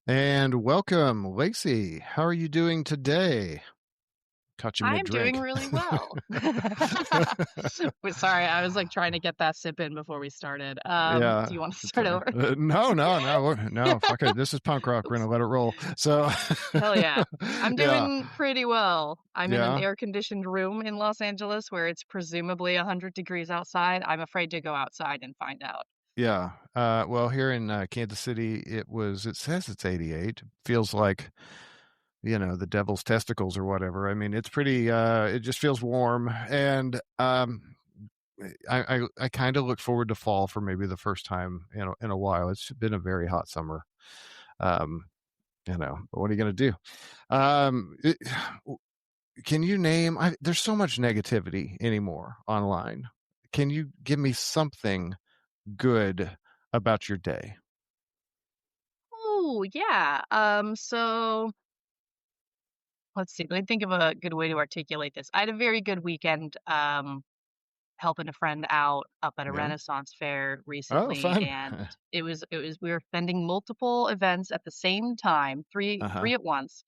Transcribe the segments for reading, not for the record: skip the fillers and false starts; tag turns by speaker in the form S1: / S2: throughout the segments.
S1: And welcome, Lacey. How are you doing today? Caught you
S2: I'm doing
S1: mid-drink.
S2: really well. Sorry, I was like trying to get that sip in before we started. Do
S1: Yeah,
S2: you want to
S1: it's
S2: start over?
S1: no. Fuck it. This is punk rock. We're
S2: Oops.
S1: gonna let it roll. So,
S2: Hell yeah. I'm
S1: yeah,
S2: doing pretty well. I'm in an
S1: yeah,
S2: air-conditioned room in Los Angeles where it's presumably 100 degrees outside. I'm afraid to go outside and find out.
S1: yeah. Well, here in Kansas City, It says it's 88. Feels like the devil's testicles or whatever. I mean, it's pretty. It just feels warm, and I kind of look forward to fall for maybe the first time in a while. It's been a very hot summer. Um, but what are you going to do? Um, it, can you name? There's so much negativity anymore online. Can you give me something good about your day?
S2: Oh, yeah. So let's see. Let me think of a good way to articulate this. I had a very good weekend. Helping a friend out up at a
S1: Yeah.
S2: Renaissance fair
S1: Oh,
S2: recently,
S1: fun.
S2: and it was we were attending multiple events at the same time, three
S1: Uh huh.
S2: three at once,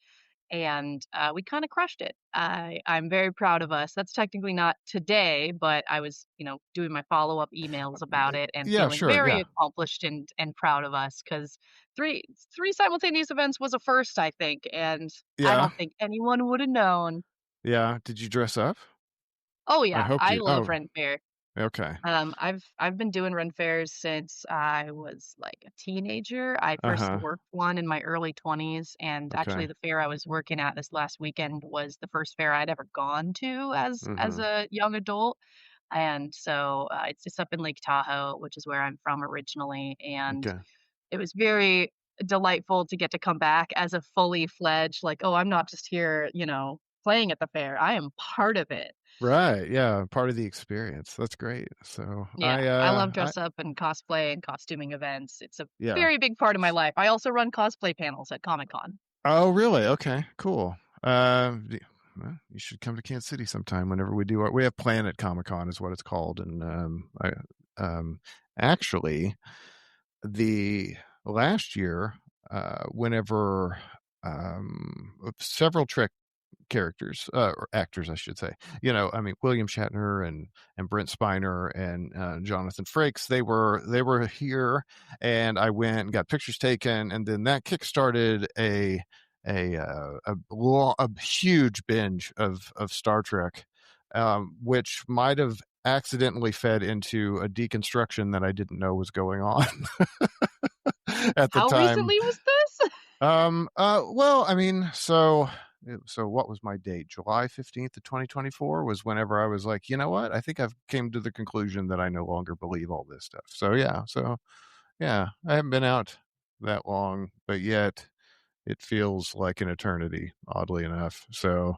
S2: and we kind of crushed it. I'm very proud of us. That's technically not today, but I was doing my follow up emails about it and
S1: Yeah.
S2: feeling
S1: Sure.
S2: very
S1: Yeah.
S2: accomplished and proud of us because three simultaneous events was a first, I think, and I
S1: Yeah.
S2: don't think anyone would have known.
S1: Yeah. Did you dress up?
S2: Oh
S1: I
S2: yeah,
S1: hope
S2: I
S1: you.
S2: love
S1: Oh,
S2: Ren Fair.
S1: okay.
S2: I've been doing run fairs since I was like a teenager. I
S1: Uh
S2: first
S1: huh.
S2: worked one in my early 20s, and actually
S1: Okay.
S2: the fair I was working at this last weekend was the first fair I'd ever gone to as
S1: Mm-hmm.
S2: a young adult. And so it's just up in Lake Tahoe, which is where I'm from originally, and
S1: Okay.
S2: it was very delightful to get to come back as a fully fledged like, oh, I'm not just here, playing at the fair. I am part of it.
S1: Right. Yeah. Part of the experience. That's great. So
S2: Yeah, I love dress up and cosplay and costuming events. It's a
S1: yeah.
S2: very big part of my life. I also run cosplay panels at Comic-Con.
S1: Oh, really? Okay. Cool. Well, you should come to Kansas City sometime whenever we have Planet Comic Con is what it's called. And, um, actually the last year, whenever, several Trek characters or actors I should say, I mean William Shatner and Brent Spiner and Jonathan Frakes, they were here, and I went and got pictures taken, and then that kickstarted a huge binge of Star Trek, which might have accidentally fed into a deconstruction that I didn't know was going on at the
S2: How
S1: time.
S2: recently was this?
S1: Well, I mean, so what was my date? July 15th of 2024 was whenever I was like, you know what? I think I've came to the conclusion that I no longer believe all this stuff. So yeah, I haven't been out that long, but yet it feels like an eternity, oddly enough. So,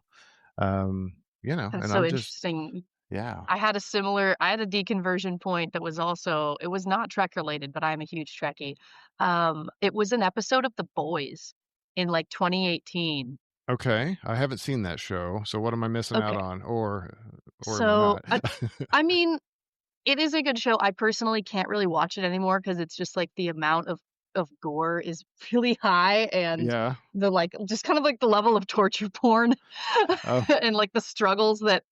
S2: That's
S1: and
S2: so
S1: I'm just,
S2: interesting.
S1: yeah.
S2: I had a deconversion point that was also it was not Trek related, but I'm a huge Trekkie. It was an episode of The Boys in like 2018.
S1: Okay. I haven't seen that show. So what am I missing out
S2: Okay.
S1: on? Or am I
S2: So,
S1: not?
S2: I mean, it is a good show. I personally can't really watch it anymore because it's just, like, the amount of gore is really high and
S1: Yeah.
S2: the, like just kind of like the level of torture porn
S1: Oh,
S2: and, like, the struggles that,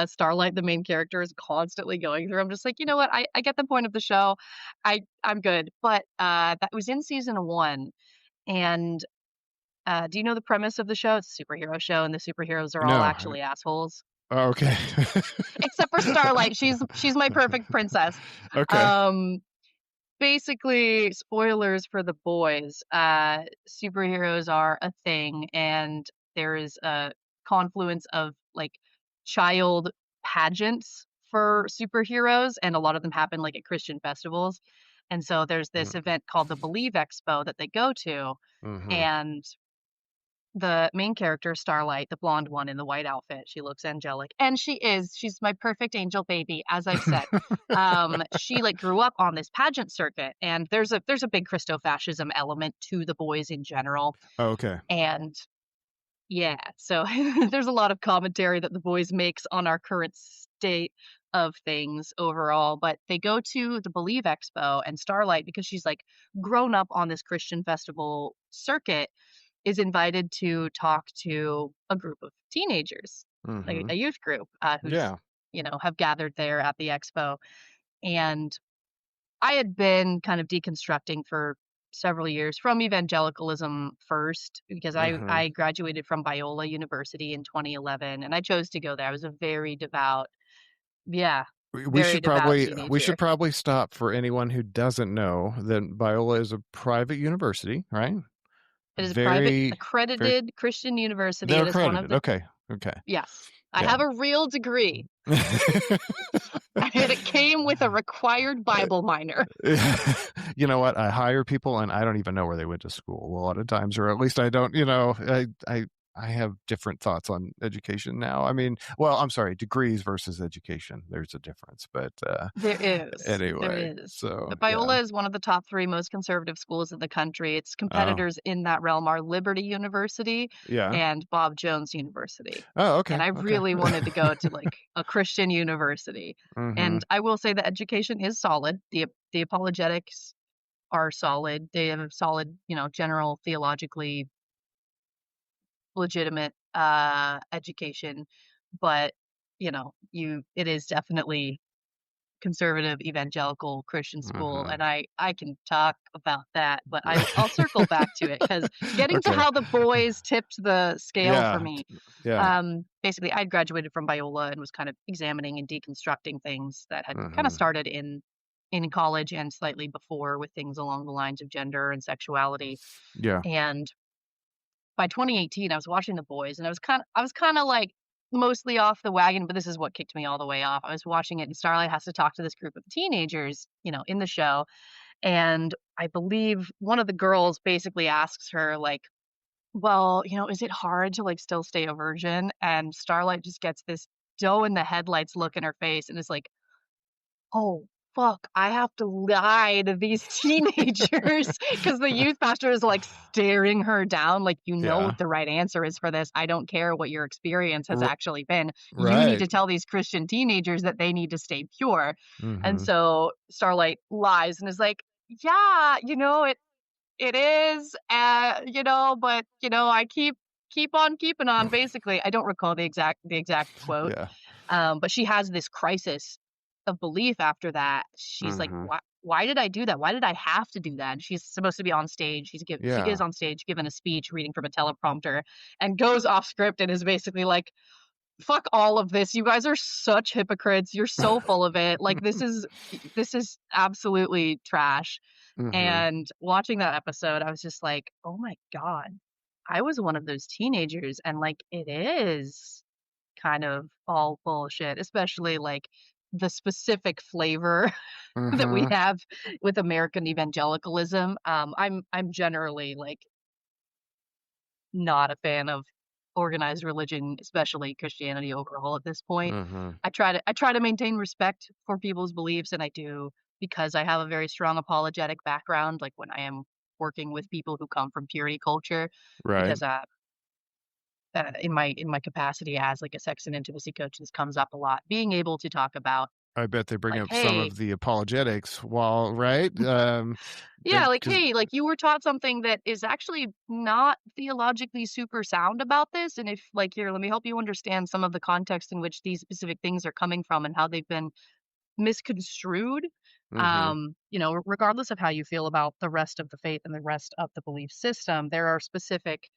S2: Starlight, the main character, is constantly going through. I'm just like, "You know what? I get the point of the show. I'm good." But, that was in season 1, and, do you know the premise of the show? It's a superhero show, and the superheroes are all
S1: no.
S2: actually assholes.
S1: Okay.
S2: Except for Starlight, she's my perfect princess.
S1: Okay.
S2: Um, basically, spoilers for The Boys, superheroes are a thing, and there is a confluence of, like, child pageants for superheroes, and a lot of them happen, like, at Christian festivals, and so there's this
S1: Mm,
S2: event called the Believe Expo that they go to,
S1: mhm.
S2: and the main character, Starlight, the blonde one in the white outfit, she looks angelic, and she is. She's my perfect angel baby, as I've said. She, like, grew up on this pageant circuit, and there's a big Christofascism element to The Boys in general,
S1: Okay.
S2: and yeah, so there's a lot of commentary that The Boys makes on our current state of things overall, but they go to the Believe Expo, and Starlight, because she's like grown up on this Christian festival circuit, is invited to talk to a group of teenagers, like
S1: Mm-hmm.
S2: a youth group, who's,
S1: Yeah.
S2: have gathered there at the expo. And I had been kind of deconstructing for several years from evangelicalism first, because I
S1: Mm-hmm.
S2: I graduated from Biola University in 2011, and I chose to go there. I was a very devout, yeah,
S1: We
S2: very
S1: should
S2: devout
S1: we should
S2: teenager.
S1: probably stop for anyone who doesn't know that Biola is a private university, right?
S2: It is a private
S1: Very, very.
S2: accredited Christian university.
S1: They're
S2: It is one of
S1: accredited.
S2: the,
S1: Okay. Okay.
S2: yes. I
S1: Yeah.
S2: have a real degree, and it came with a required Bible minor.
S1: You know what? I hire people and I don't even know where they went to school a lot of times, or at least I don't, I have different thoughts on education now. I mean, well, I'm sorry, degrees versus education. There's a difference, but
S2: There
S1: anyway,
S2: is.
S1: so
S2: But
S1: yeah.
S2: Biola is one of the top 3 most conservative schools in the country. Its
S1: Oh,
S2: competitors in that realm are Liberty University
S1: yeah.
S2: and Bob Jones University.
S1: Oh,
S2: And
S1: okay.
S2: I
S1: Okay.
S2: really wanted to go to, like, a Christian university.
S1: Mm-hmm.
S2: And I will say the education is solid. The apologetics are solid. They have a solid, general theologically legitimate, education. But, it is definitely conservative evangelical Christian school,
S1: Mm-hmm.
S2: and I can talk about that, but I'll circle back to it, because getting to
S1: Okay.
S2: how the boys tipped the scale for
S1: Yeah.
S2: me,
S1: Yeah.
S2: basically, I'd graduated from Biola and was kind of examining and deconstructing things that had kind of
S1: Mm-hmm.
S2: started in college and slightly before, with things along the lines of gender and sexuality.
S1: Yeah.
S2: And by 2018, I was watching The Boys, and I was kinda, like, mostly off the wagon, but this is what kicked me all the way off. I was watching it, and Starlight has to talk to this group of teenagers, in the show, and I believe one of the girls basically asks her, like, "Well, is it hard to, like, still stay a virgin?" And Starlight just gets this doe in the headlights look in her face and is like, "Oh, fuck, I have to lie to these teenagers," because the youth pastor is, like, staring her down, like, "You know
S1: Yeah.
S2: what the right answer is for this. I don't care what your experience has
S1: R-
S2: actually been. You need
S1: right.
S2: to tell these Christian teenagers that they need to stay pure." And
S1: Mm-hmm.
S2: so Starlight lies and is like, "Yeah, it is, but, I keep on keeping on," basically. I don't recall the exact quote.
S1: Yeah.
S2: But she has this crisis of belief after that. She's like,
S1: Mm-hmm.
S2: Why did I do that? Why did I have to do that?" And she's supposed to be on stage. She is
S1: Yeah.
S2: on stage giving a speech, reading from a teleprompter, and goes off script and is basically like, "Fuck all of this. You guys are such hypocrites. You're so full of it. Like, this is absolutely trash."
S1: Mm-hmm.
S2: And watching that episode, I was just like, "Oh my god. I was one of those teenagers, and, like, it is kind of all bullshit," especially, like, the specific flavor that we
S1: Mm-hmm.
S2: have with American evangelicalism. I'm generally, like, not a fan of organized religion, especially Christianity overall at this point.
S1: Mm-hmm.
S2: I try to maintain respect for people's beliefs, and I do, because I have a very strong apologetic background, like, when I am working with people who come from purity culture,
S1: Right.
S2: because, in my capacity as, like, a sex and intimacy coach, this comes up a lot. Being able to talk about,
S1: I bet they bring
S2: like,
S1: up some
S2: "Hey,"
S1: of the apologetics while right.
S2: yeah, like,
S1: Because
S2: "Hey, like, you were taught something that is actually not theologically super sound about this, and if, like, here, let me help you understand some of the context in which these specific things are coming from and how they've been misconstrued."
S1: mm-hmm.
S2: Regardless of how you feel about the rest of the faith and the rest of the belief system, there are specific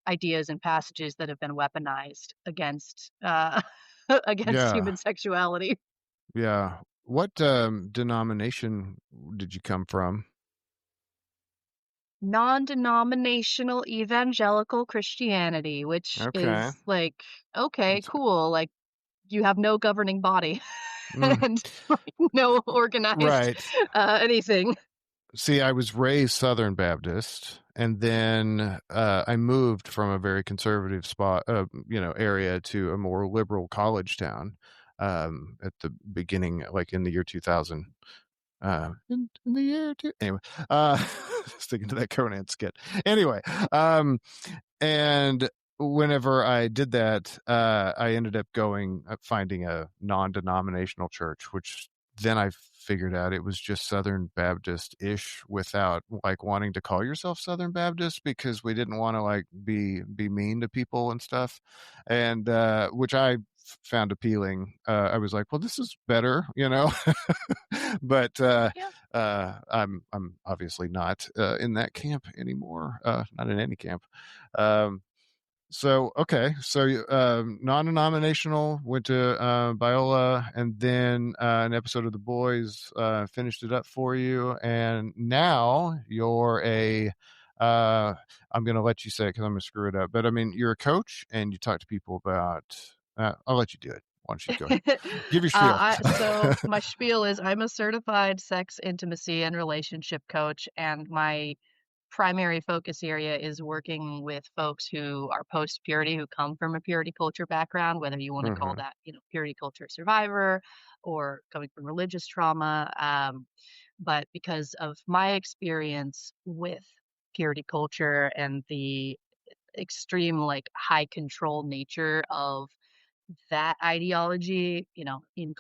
S2: ideas and passages that have been weaponized against, against
S1: Yeah.
S2: human sexuality.
S1: Yeah. What denomination did you come from?
S2: Non-denominational evangelical Christianity, which
S1: Okay.
S2: is like, okay,
S1: It's,
S2: cool. Like, you have no governing body
S1: mm,
S2: and, like, no organized
S1: right.
S2: anything.
S1: See, I was raised Southern Baptist, and then I moved from a very conservative area to a more liberal college town at the beginning, like in the year 2000. In the year two, anyway, uh, sticking to that Conan skit. Anyway, and whenever I did that, I ended up finding a non-denominational church, which then I figured out it was just Southern Baptist-ish without like wanting to call yourself Southern Baptist because we didn't want to like be mean to people and stuff. And which I found appealing. I was like, well, this is better, you know. But
S2: Yeah.
S1: I'm obviously not in that camp anymore. Not in any camp. Um, so okay, so non-denominational, went to Biola, and then an episode of The Boys finished it up for you, and now you're a. I'm going to let you say it because I'm going to screw it up, but I mean you're a coach and you talk to people about. I'll let you do it. Why don't you go ahead? Give your spiel.
S2: So my spiel is I'm a certified sex, intimacy, and relationship coach, and my primary focus area is working with folks who are post purity, who come from a purity culture background, whether you want to call
S1: Hmm.
S2: that, purity culture survivor or coming from religious trauma. But because of my experience with purity culture and the extreme, like, high control nature of that ideology, in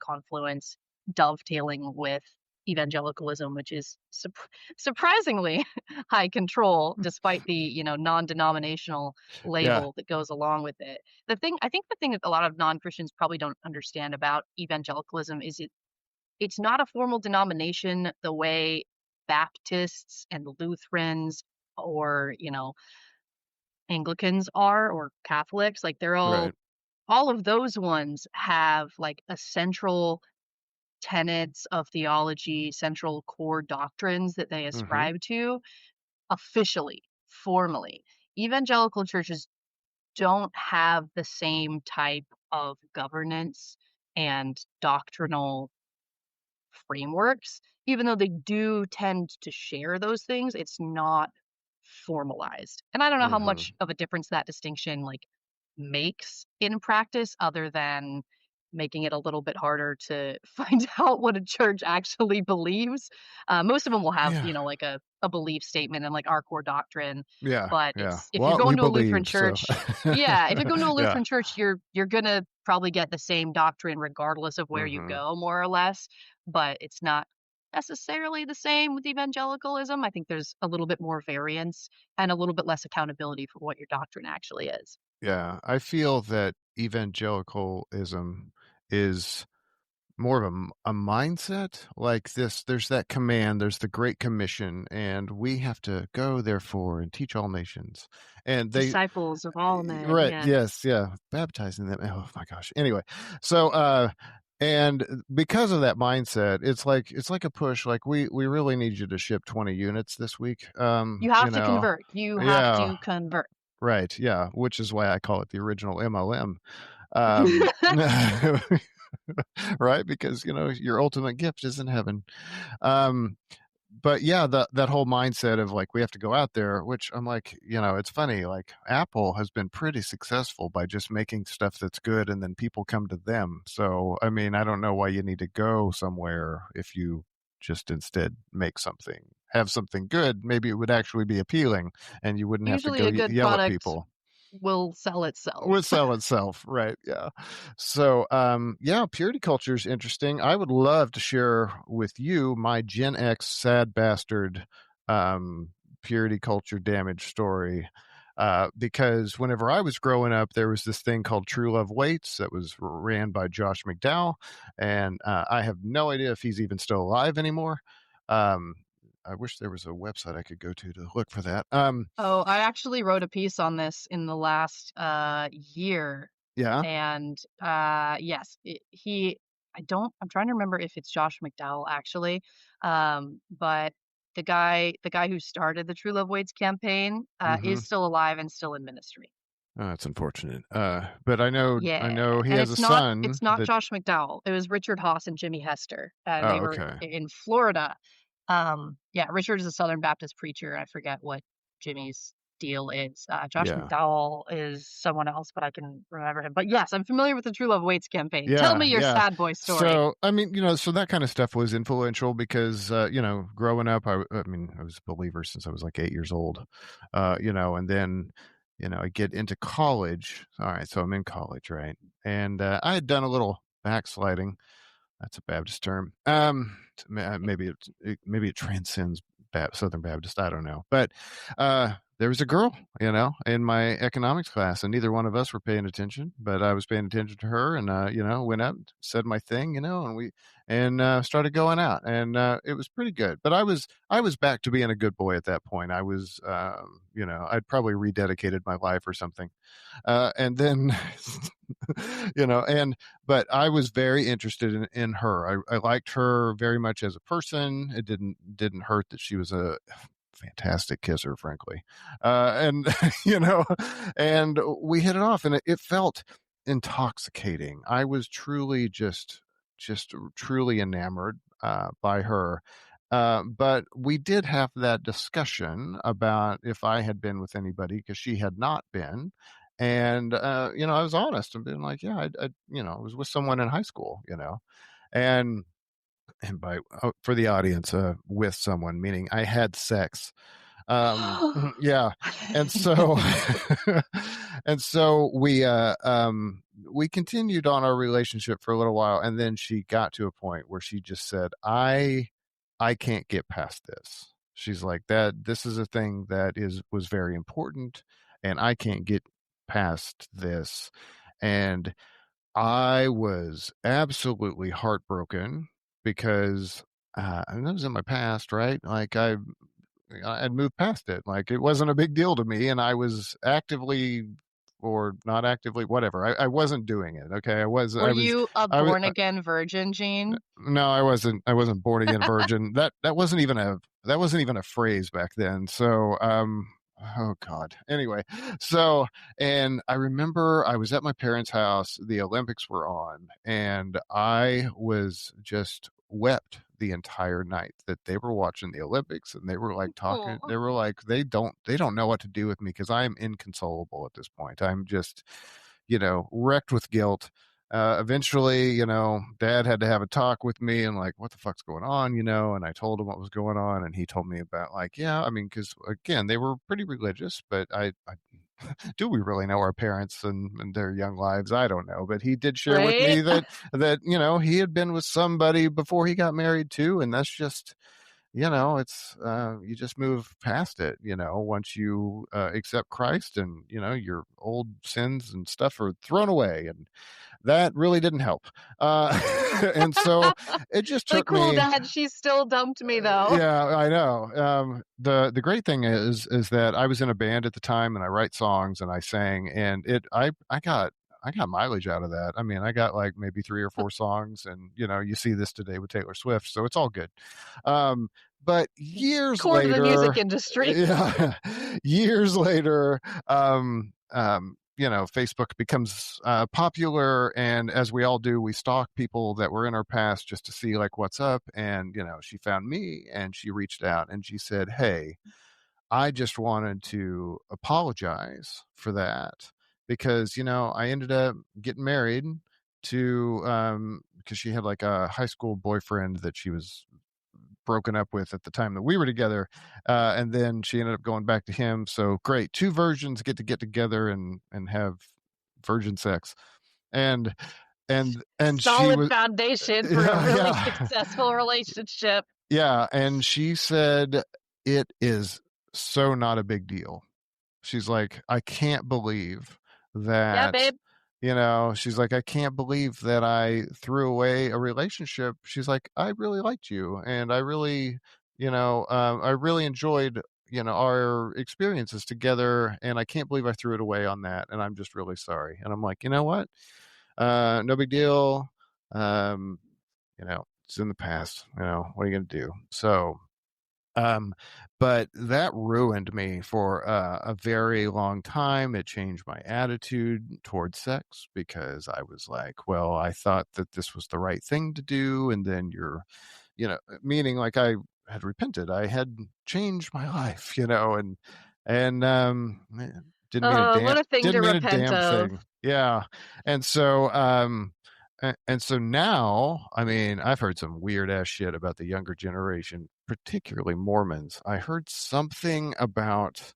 S2: confluence, dovetailing with evangelicalism, which is surprisingly high control, despite the non-denominational
S1: Yeah.
S2: label that goes along with it. The thing that a lot of non-Christians probably don't understand about evangelicalism is it's not a formal denomination the way Baptists and Lutherans or Anglicans are, or Catholics. Like, they're
S1: Right.
S2: all of those ones have, like, a central tenets of theology, central core doctrines that they
S1: Hmm.
S2: ascribe to officially, formally. Evangelical churches don't have the same type of governance and doctrinal frameworks. Even though they do tend to share those things, it's not formalized. And I don't know how
S1: Hmm.
S2: much of a difference that distinction, like, makes in practice, other than making it a little bit harder to find out what a church actually believes. Most of them will have,
S1: Yeah.
S2: like, a belief statement and, like, our core doctrine,
S1: Yeah.
S2: but
S1: Yeah.
S2: if you're
S1: What we
S2: going to a Lutheran
S1: believe. So.
S2: church, yeah, if you're going to a
S1: Yeah.
S2: Lutheran church, you're gonna probably get the same doctrine regardless of where you
S1: Hmm.
S2: go, more or less, but it's not necessarily the same with evangelicalism. I think there's a little bit more variance and a little bit less accountability for what your doctrine actually is.
S1: Yeah. I feel that evangelicalism is more of a mindset like this. There's that command, there's the Great Commission, and we have to go, therefore, and teach all nations. And they,
S2: Disciples of all men,
S1: right,
S2: yeah.
S1: yes, yeah, baptizing them. Oh my gosh. Anyway, so, and because of that mindset, it's like a push. Like we really need you to ship 20 units this week.
S2: You have to convert. You have
S1: Yeah,
S2: to convert.
S1: right, yeah, which is why I call it the original MLM. Um, right? Because your ultimate gift is in heaven. Um, but yeah, that whole mindset of like we have to go out there, which I'm like, it's funny. Like Apple has been pretty successful by just making stuff that's good, and then people come to them. So I mean, I don't know why you need to go somewhere if you just instead have something good. Maybe it would actually be appealing, and you wouldn't have to
S2: Usually
S1: go
S2: a good
S1: yell at
S2: product
S1: people.
S2: will sell itself.
S1: Would sell itself, right? Yeah. So, yeah, purity culture is interesting. I would love to share with you my Gen X sad bastard um, purity culture damage story. Because whenever I was growing up, there was this thing called True Love Waits that was ran by Josh McDowell, and I have no idea if he's even still alive anymore. Um, I wish there was a website I could go to look for that.
S2: Oh, I actually wrote a piece on this in the last year,
S1: Yeah.
S2: and yes, I'm trying to remember if it's Josh McDowell actually, but the guy who started the True Love Waits campaign
S1: Mm-hmm.
S2: is still alive and still in ministry.
S1: Oh, that's unfortunate. But I know
S2: Yeah,
S1: he
S2: and
S1: has a son
S2: it's not
S1: that.
S2: Josh McDowell. It was Richard Haas and Jimmy Hester, and they
S1: Oh,
S2: were
S1: okay.
S2: in Florida. Yeah, Richard is a Southern Baptist preacher. I forget what Jimmy's deal is. Josh
S1: Yeah.
S2: McDowell is someone else, but I can remember him. But yes, I'm familiar with the True Love Waits campaign. Tell me
S1: Yeah,
S2: your
S1: yeah.
S2: sad boy story.
S1: So, I mean, so that kind of stuff was influential because, growing up, I mean, I was a believer since I was like 8 years old, and then I get into college. All right, so I'm in college, right? And I had done a little backsliding. That's a Baptist term. Maybe it transcends Southern Baptist. I don't know, but there was a girl, in my economics class, and neither one of us were paying attention, but I was paying attention to her, and went up, said my thing, and we started going out, and it was pretty good. But I was back to being a good boy at that point. I was, I'd probably rededicated my life or something, and then, and but I was very interested in her. I liked her very much as a person. It didn't hurt that she was a fantastic kisser, frankly, and and we hit it off, and it felt intoxicating. I was truly just truly enamored by her. But we did have that discussion about if I had been with anybody because she had not been. And, I was honest and been like, yeah, I was with someone in high school, and, and for the audience, with someone, meaning I had sex. Yeah. And so, and so we continued on our relationship for a little while. And then she got to a point where she just said, I can't get past this. She's like that. This is a thing that was very important, and I can't get past this. And I was absolutely heartbroken because and that was in my past, right? Like I'd moved past it. Like it wasn't a big deal to me, and I was actively or not actively, whatever. I wasn't doing it. Okay,
S2: Were you a
S1: I was.
S2: born again virgin, Gene?
S1: No, I wasn't. I wasn't born again virgin. That wasn't even a phrase back then. So, oh God. Anyway, so and I remember I was at my parents' house. The Olympics were on, and I was just wept the entire night that they were watching the Olympics, and they were like talking.
S2: Oh.
S1: They were like, they don't know what to do with me because I am inconsolable at this point. I'm just, wrecked with guilt. Eventually, dad had to have a talk with me and like, what the fuck's going on, and I told him what was going on, and he told me about like, yeah, I mean, because again, they were pretty religious, but I do we really know our parents and their young lives? I don't know, but he did share with
S2: Right?
S1: me that he had been with somebody before he got married too, and that's just it's you just move past it, once you accept Christ, and your old sins and stuff are thrown away, and that really didn't help. And so it just
S2: Like,
S1: took
S2: cool,
S1: me.
S2: Dad, she still dumped me though.
S1: Yeah, I know. The great thing is that I was in a band at the time, and I write songs and I sang, and I got mileage out of that. I mean, I got like maybe 3 or 4 songs, and you see this today with Taylor Swift, so it's all good. Um, but years
S2: Core to the music
S1: later,
S2: industry.
S1: yeah, years later, Facebook becomes popular, and as we all do, we stalk people that were in our past just to see like what's up. And she found me, and she reached out, and she said, "Hey, I just wanted to apologize for that because I ended up getting married to because she had like a high school boyfriend that she was broken up with at the time that we were together, and then she ended up going back to him. So great, two virgins get together and have virgin sex, and and she
S2: Solid
S1: was
S2: foundation for a
S1: yeah,
S2: really
S1: yeah.
S2: successful relationship.
S1: Yeah, and she said it is so not a big deal. She's like, I can't believe
S2: Yeah,
S1: that,
S2: babe.
S1: she's like, I can't believe that I threw away a relationship. She's like, I really liked you, and I really enjoyed, our experiences together, and I can't believe I threw it away on that, and I'm just really sorry. And I'm like, you know what? No big deal. Um, it's in the past. What are you gonna do? So, um, but that ruined me for a very long time. It changed my attitude towards sex because I was like, well, I thought that this was the right thing to do. And then meaning like I had repented, I had changed my life, and
S2: What a thing to
S1: didn't mean a
S2: repent
S1: damn
S2: of.
S1: thing. Yeah. And so, and so now, I mean, I've heard some weird ass shit about the younger generation, particularly Mormons. I heard something about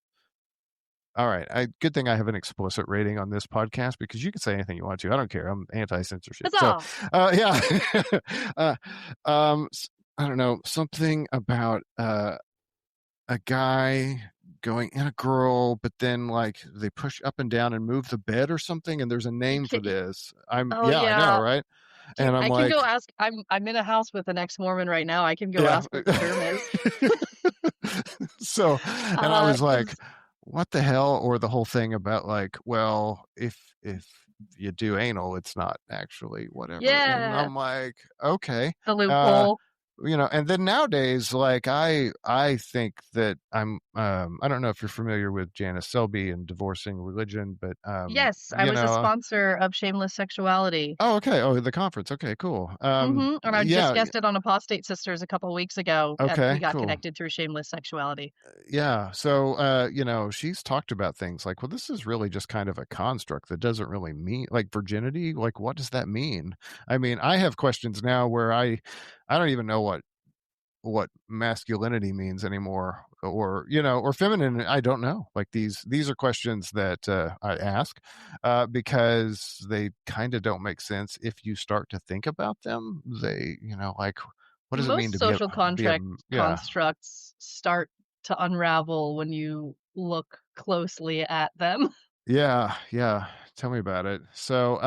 S1: All right. Good thing I have an explicit rating on this podcast because you can say anything you want to. I don't care. I'm anti-censorship. So,
S2: Huzzah!
S1: yeah. uh, I don't know, something about a guy going in a girl, but then like they push up and down and move the bed or something, and there's a
S2: You
S1: name for
S2: can
S1: this.
S2: Oh,
S1: Yeah, I know,
S2: yeah.
S1: right?
S2: Can
S1: And I'm
S2: I can go
S1: like,
S2: ask I'm in a house with an ex-Mormon right now. I can go
S1: yeah.
S2: ask what the term is.
S1: So, and I was like,
S2: 'Cause
S1: what the hell? Or the whole thing about like, well, if you do anal, it's not actually whatever. And
S2: yeah,
S1: I'm like, okay.
S2: the
S1: Uh,
S2: loophole.
S1: and then nowadays, like I think that I don't know if you're familiar with Janice Selby and divorcing religion, but
S2: Yes, I was a sponsor of Shameless Sexuality.
S1: oh, okay. Oh, the conference. Okay, cool.
S2: And I just
S1: Yeah,
S2: guested on Apostate Sisters a couple weeks ago. We
S1: okay,
S2: got
S1: cool.
S2: connected through Shameless Sexuality.
S1: Yeah. So, she's talked about things like, well, this is really just kind of a construct that doesn't really mean like virginity. Like, what does that mean? I mean, I have questions now where I don't even know what masculinity means anymore, or or feminine. I don't know. Like these are questions that I ask because they kind of don't make sense if you start to think about them. They, like, what does it mean
S2: Most
S1: to
S2: social
S1: be a
S2: contract
S1: yeah.
S2: constructs start to unravel when you look closely at them.
S1: Yeah, yeah. Tell me about it. So,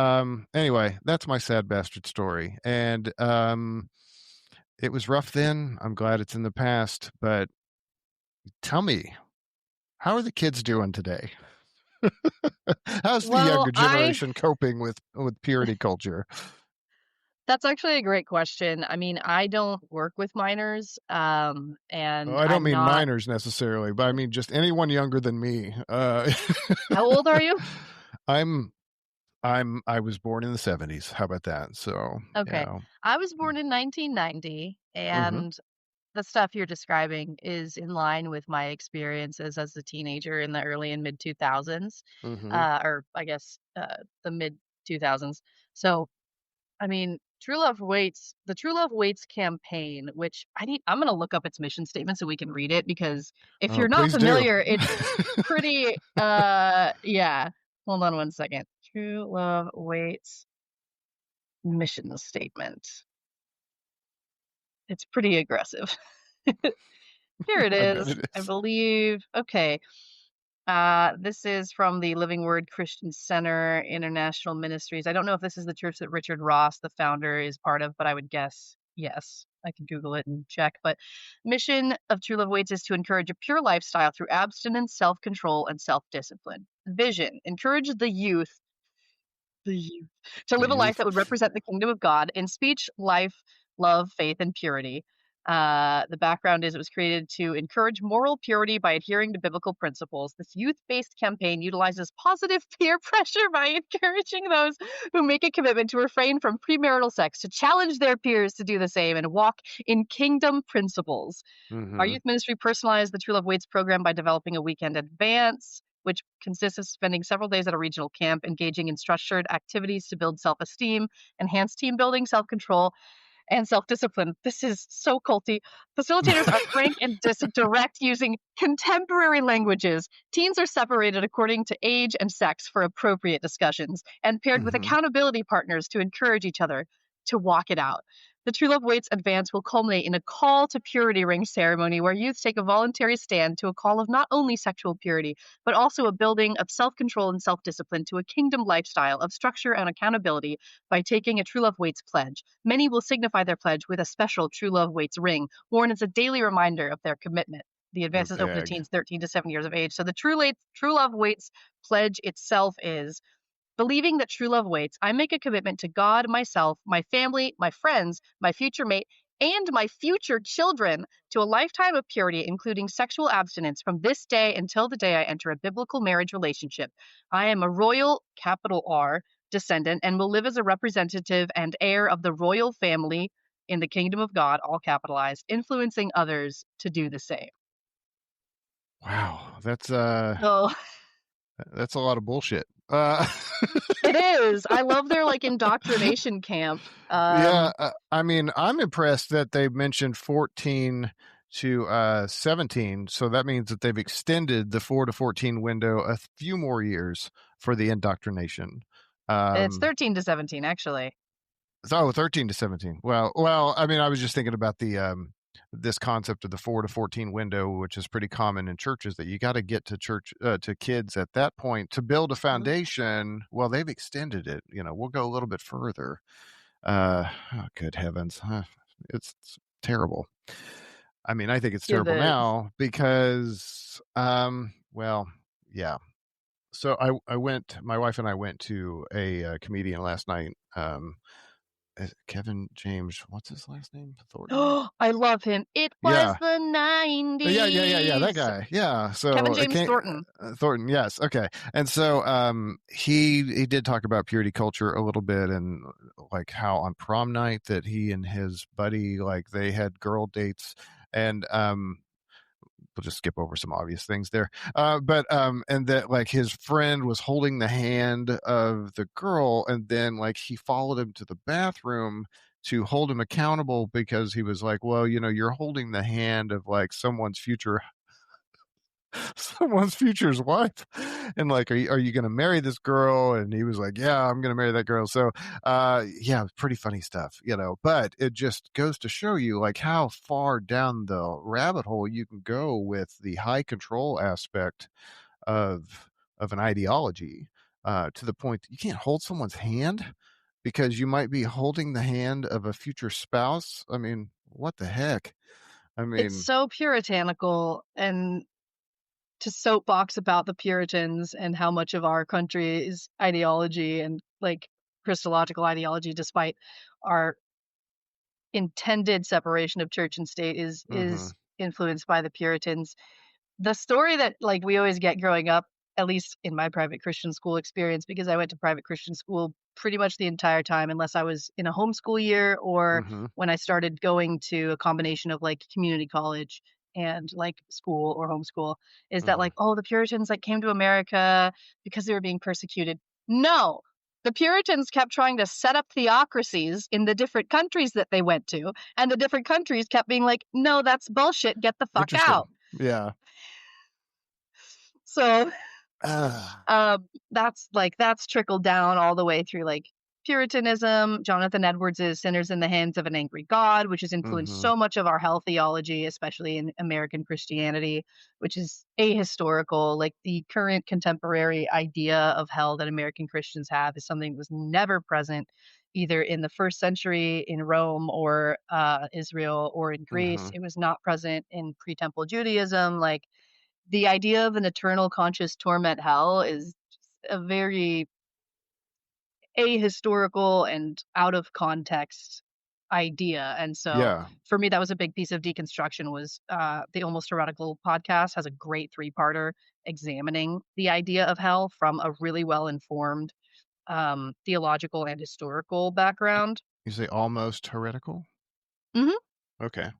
S1: anyway, that's my sad bastard story. And it was rough then. I'm glad it's in the past, but tell me, how are the kids doing today? How's the
S2: Well,
S1: younger
S2: I
S1: generation coping with purity culture?
S2: That's actually a great question. I mean, I don't work with minors,
S1: Oh,
S2: and
S1: I don't
S2: I'm
S1: mean
S2: not.
S1: minors necessarily, but I mean just anyone younger than me.
S2: How old are you?
S1: I'm I was born in the 70s. How about that? So,
S2: Okay. I was born in 1990,
S1: mhm,
S2: and the stuff you're describing is in line with my experiences as a teenager in the early and mid 2000s,
S1: mhm.
S2: or I guess the mid 2000s. So, I mean, the True Love Waits campaign, which I'm going to look up its mission statement so we can read it because if
S1: Oh,
S2: you're not
S1: please do.
S2: familiar, it's pretty yeah. Hold on one second. True Love Waits mission statement. It's pretty aggressive. Here it
S1: I bet
S2: is.
S1: it
S2: I
S1: is.
S2: believe. Okay. This is from the Living Word Christian Center International Ministries. I don't know if this is the church that Richard Ross, the founder, is part of, but I would guess yes. I can Google it and check. But mission of True Love Waits is to encourage a pure lifestyle through abstinence, self-control, and self-discipline. Vision: encourage the youth to
S1: The
S2: live a life
S1: youth.
S2: that would represent the kingdom of God in speech, life, love, faith, and purity. The background is it was created to encourage moral purity by adhering to biblical principles. This youth based campaign utilizes positive peer pressure by encouraging those who make a commitment to refrain from premarital sex to challenge their peers to do the same and walk in kingdom principles. Our
S1: Mhm.
S2: youth ministry personalized the True Love Waits program by developing a weekend advance, which consists of spending several days at a regional camp, engaging in structured activities to build self esteem, enhance team building, self control, and self discipline. This is so culty. Facilitators are frank and direct using contemporary languages. Teens are separated according to age and sex for appropriate discussions and paired with
S1: Mhm.
S2: accountability partners to encourage each other to walk it out. The True Love Waits advance will culminate in a call to purity ring ceremony where youth take a voluntary stand to a call of not only sexual purity, but also a building of self control and self discipline to a kingdom lifestyle of structure and accountability by taking a True Love Waits pledge. Many will signify their pledge with a special True Love Waits ring, worn as a daily reminder of their commitment. The
S1: They're
S2: advance is open to
S1: big.
S2: teens 13 to 7 years of age. So the True Love Waits pledge itself is: believing that true love waits, I make a commitment to God, myself, my family, my friends, my future mate, and my future children to a lifetime of purity, including sexual abstinence from this day until the day I enter a biblical marriage relationship. I am a royal, capital R, descendant and will live as a representative and heir of the royal family in the kingdom of God, all capitalized, influencing others to do the same.
S1: Wow,
S2: So
S1: that's a lot of bullshit.
S2: it is. I love their like indoctrination camp.
S1: Yeah, I mean, I'm impressed that they mentioned 14 to 17. So that means that they've extended the 4 to 14 window a few more years for the indoctrination.
S2: It's
S1: Um,
S2: 13 to 17, actually.
S1: oh, 13 to 17. Well, I mean, I was just thinking about the this concept of the 4 to 14 window, which is pretty common in churches, that you got to get to church to kids at that point to build a
S2: Mhm.
S1: foundation. Well, they've extended it. We'll go a little bit further. Oh, good heavens. It's terrible. I mean, I think it's
S2: It
S1: terrible
S2: is.
S1: now because, well, yeah. So I went, my wife and I went to a, comedian last night. Kevin James, what's his last name? Thornton?
S2: Oh, I love him. It was
S1: Yeah.
S2: the
S1: Yeah. That
S2: 90s.
S1: guy. Yeah.
S2: Kevin
S1: So it
S2: James
S1: came,
S2: Thornton.
S1: Thornton. Yes. Okay. And so, he did talk about purity culture a little bit, and like how on prom night that he and his buddy, like they had girl dates, and, we'll just skip over some obvious things there. But and that like his friend was holding the hand of the girl, and then like he followed him to the bathroom to hold him accountable because he was like, well, you're holding the hand of like someone's future someone's future's wife, and like, are you going to marry this girl? And he was like, yeah, I'm going to marry that girl. So yeah, pretty funny stuff, but it just goes to show you like how far down the rabbit hole you can go with the high control aspect of an ideology, to the point that you can't hold someone's hand because you might be holding the hand of a future spouse. I mean, what the heck? I
S2: It's
S1: mean,
S2: so puritanical, and to soapbox about the Puritans and how much of our country's ideology and like Christological ideology, despite our intended separation of church and state, is
S1: mm-hmm,
S2: influenced by the Puritans. The story that, like, we always get growing up, at least in my private Christian school experience, because I went to private Christian school pretty much the entire time, unless I was in a homeschool year or
S1: mm-hmm,
S2: when I started going to a combination of, like, community college and, like, school or homeschool, is that,
S1: mm-hmm.
S2: like, "Oh, the Puritans, like, came to America because they were being persecuted." No! The Puritans kept trying to set up theocracies in the different countries that they went to, and the different countries kept being like, "No, that's bullshit, get the fuck out."
S1: Interesting. Yeah.
S2: So,
S1: Ah.
S2: that's trickled down all the way through, like, Puritanism, Jonathan Edwards's Sinners in the Hands of an Angry God, which has influenced
S1: Mhm.
S2: so much of our hell theology, especially in American Christianity, which is ahistorical. Like, the current contemporary idea of hell that American Christians have is something that was never present either in the first century in Rome or, Israel or in Greece.
S1: Mhm.
S2: It was not present in pre-temple Judaism. Like, the idea of an eternal conscious torment hell is just a very ahistorical and out of context idea, and so
S1: Yeah.
S2: for me, that was a big piece of deconstruction. Was the Almost Heretical podcast has a great three-parter examining the idea of hell from a really well-informed, theological and historical background.
S1: You say almost heretical?
S2: Mhm.
S1: Okay.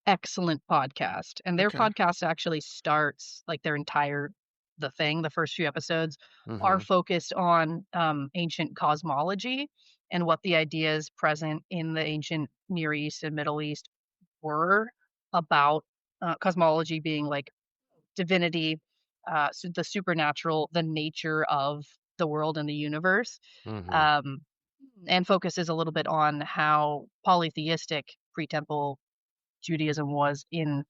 S2: Excellent podcast, and their
S1: Okay.
S2: podcast actually starts like their entire the thing, the first few episodes are
S1: Mhm.
S2: focused on, ancient cosmology and what the ideas present in the ancient Near East and Middle East were about, cosmology being like divinity, the supernatural, the nature of the world and the universe,
S1: Mhm.
S2: um, and focuses a little bit on how polytheistic pre-temple Judaism was in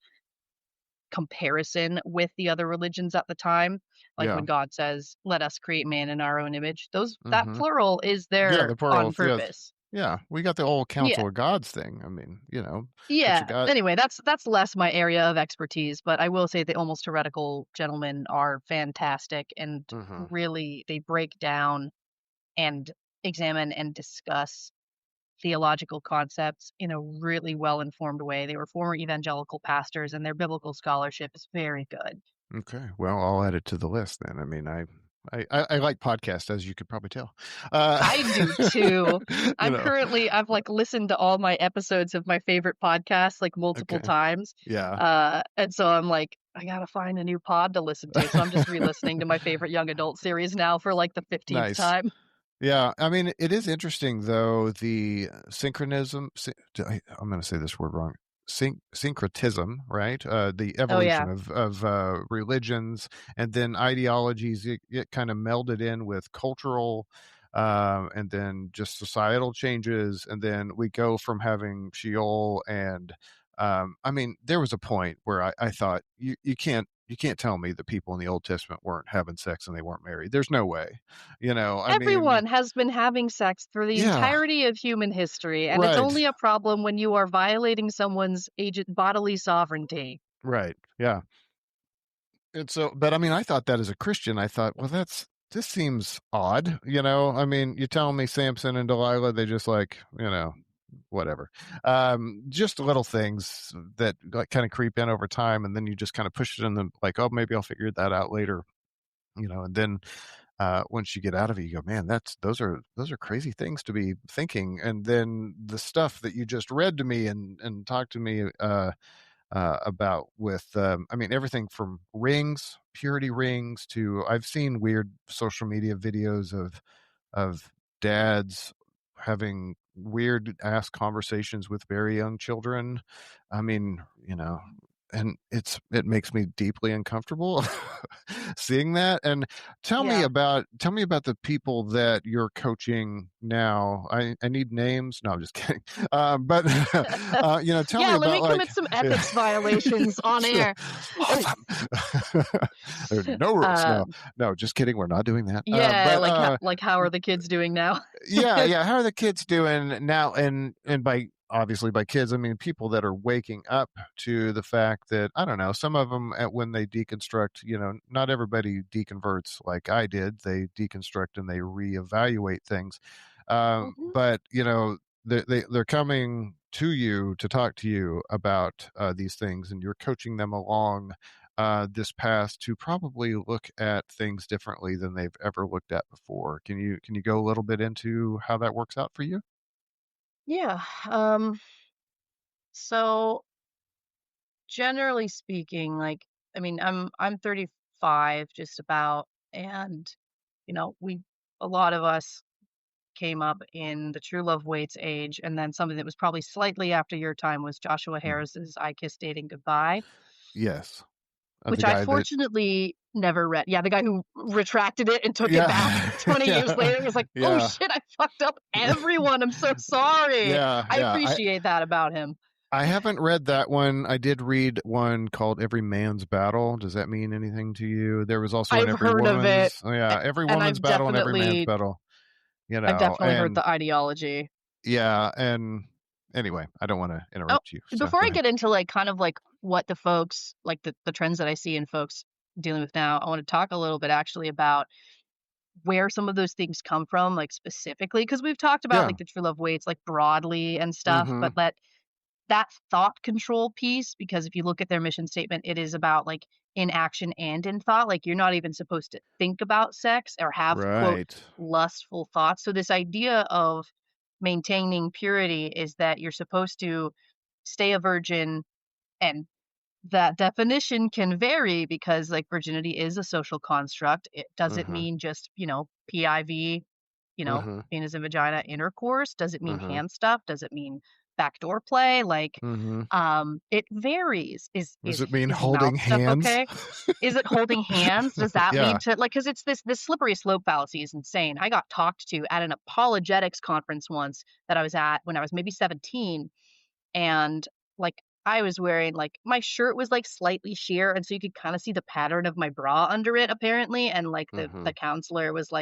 S2: comparison with the other religions at the time. Like when
S1: Yeah.
S2: God says, "Let us create man in our own image," those that
S1: Mhm.
S2: plural is
S1: Yeah,
S2: there
S1: the plural,
S2: on
S1: yes.
S2: purpose.
S1: Yeah, we got the old
S2: Yeah.
S1: council of gods thing. I mean, but you
S2: Yeah.
S1: got.
S2: Anyway, that's less my area of expertise, but I will say the Almost Heretical gentlemen are fantastic and
S1: Mhm.
S2: really they break down and examine and discuss theological concepts in a really well-informed way. They were former evangelical pastors and their biblical scholarship is very good.
S1: Okay. Well, I'll add it to the list then. I mean, I like podcasts, as you could probably tell. Uh,
S2: I do too.
S1: you know.
S2: I've, like, listened to all my episodes of my favorite podcasts, like, multiple
S1: Okay.
S2: times,
S1: Yeah.
S2: and so I'm like, "I gotta find a new pod to listen to," so I'm just re-listening to my favorite young adult series now for, like, the 15th
S1: Nice.
S2: time.
S1: Yeah, I mean, it is interesting though, the synchronism. I'm going to say this word wrong. syncretism, right? The
S2: Oh
S1: evolution
S2: yeah.
S1: of religions, and then ideologies get kind of melded in with cultural, and then just societal changes, and then we go from having Sheol and I mean, there was a point where I thought you can't tell me that people in the Old Testament weren't having sex and they weren't married. There's no way, I mean,
S2: Everyone has been having sex for the
S1: yeah,
S2: entirety of human history, and it's
S1: right,
S2: only a problem when you are violating someone's bodily sovereignty.
S1: right, yeah. And so, but I mean, I thought that as a Christian, I thought, well, this seems odd, I mean, you're telling me Samson and Delilah, they just like, whatever. Just little things that like kind of creep in over time, and then you just kind of push it in the like, oh, maybe I'll figure that out later, and then once you get out of it, you go, man, those are crazy things to be thinking. And then the stuff that you just read to me and talked to me about with I mean everything from rings, purity rings, to I've seen weird social media videos of dads having weird ass conversations with very young children. I mean, and it makes me deeply uncomfortable seeing that. And
S2: Yeah.
S1: tell me about the people that you're coaching now. I need names. No, I'm just kidding. But tell me
S2: Yeah, let
S1: about
S2: me
S1: like
S2: commit some ethics violations on air.
S1: no rules. No,
S2: Um,
S1: no, just kidding. We're not doing that.
S2: yeah,
S1: But
S2: like how are the kids doing now?
S1: yeah, yeah. How are the kids doing now? And by obviously by kids, I mean people that are waking up to the fact that I don't know. Some of them, when they deconstruct, not everybody deconverts like I did. They deconstruct and they reevaluate things.
S2: Mhm.
S1: But they're coming to you to talk to you about these things, and you're coaching them along this path to probably look at things differently than they've ever looked at before. Can you go a little bit into how that works out for you?
S2: Yeah. So generally speaking, like, I mean, I'm 35 just about, and we a lot of us came up in the true love waits age, and then something that was probably slightly after your time was Joshua
S1: Mm.
S2: Harris's I Kiss Dating Goodbye,
S1: Yes, the
S2: which I
S1: guy that
S2: fortunately never read. Yeah, the guy who retracted it and took it back
S1: yeah
S2: 20 years
S1: yeah
S2: later was like, "Oh
S1: yeah
S2: shit, I fucked up everyone. I'm so sorry."
S1: yeah
S2: I
S1: yeah.
S2: appreciate that about him.
S1: I haven't read that one. I did read one called Every Man's Battle. Does that mean anything to you? There was also an
S2: I've
S1: Every
S2: heard of it,
S1: Woman's, oh yeah, Every
S2: and
S1: Woman's Battle and Every Man's Battle,
S2: I've definitely heard
S1: and
S2: the ideology.
S1: yeah, and anyway, I don't want to
S2: Oh,
S1: interrupt you. So
S2: before
S1: go
S2: I
S1: ahead.
S2: get into, like, kind of, like, what the folks like, the trends that I see in folks dealing with now, I wanna talk a little bit actually about where some of those things come from, like, specifically, because 'cause we've talked about,
S1: Yeah.
S2: like, the true love waits, like, broadly and stuff, but
S1: Mhm.
S2: that thought control piece, because if you look at their mission statement, it is about, like, in action and in thought, like, you're not even supposed to think about sex or have, quote,
S1: Right.
S2: "lustful thoughts." So this idea of maintaining purity is that you're supposed to stay a virgin, and that definition can vary because, like, virginity is a social construct. It doesn't
S1: Mhm.
S2: mean just, PIV,
S1: Mhm.
S2: penis and vagina intercourse. Does it mean
S1: Mhm.
S2: hand stuff? Does it mean backdoor play? Like,
S1: Mhm.
S2: it varies. Is
S1: Does
S2: is
S1: it mean
S2: is mouth
S1: holding
S2: stuff
S1: hands?
S2: okay? Is it holding hands? Does that
S1: Yeah.
S2: lead to, like, because it's this slippery slope fallacy is insane. I got talked to at an apologetics conference once that I was at when I was maybe 17, and, like, I was wearing, like, my shirt was, like, slightly sheer, and so you could kinda see the pattern of my bra under it apparently, and, like, the
S1: Mhm.
S2: counselor was,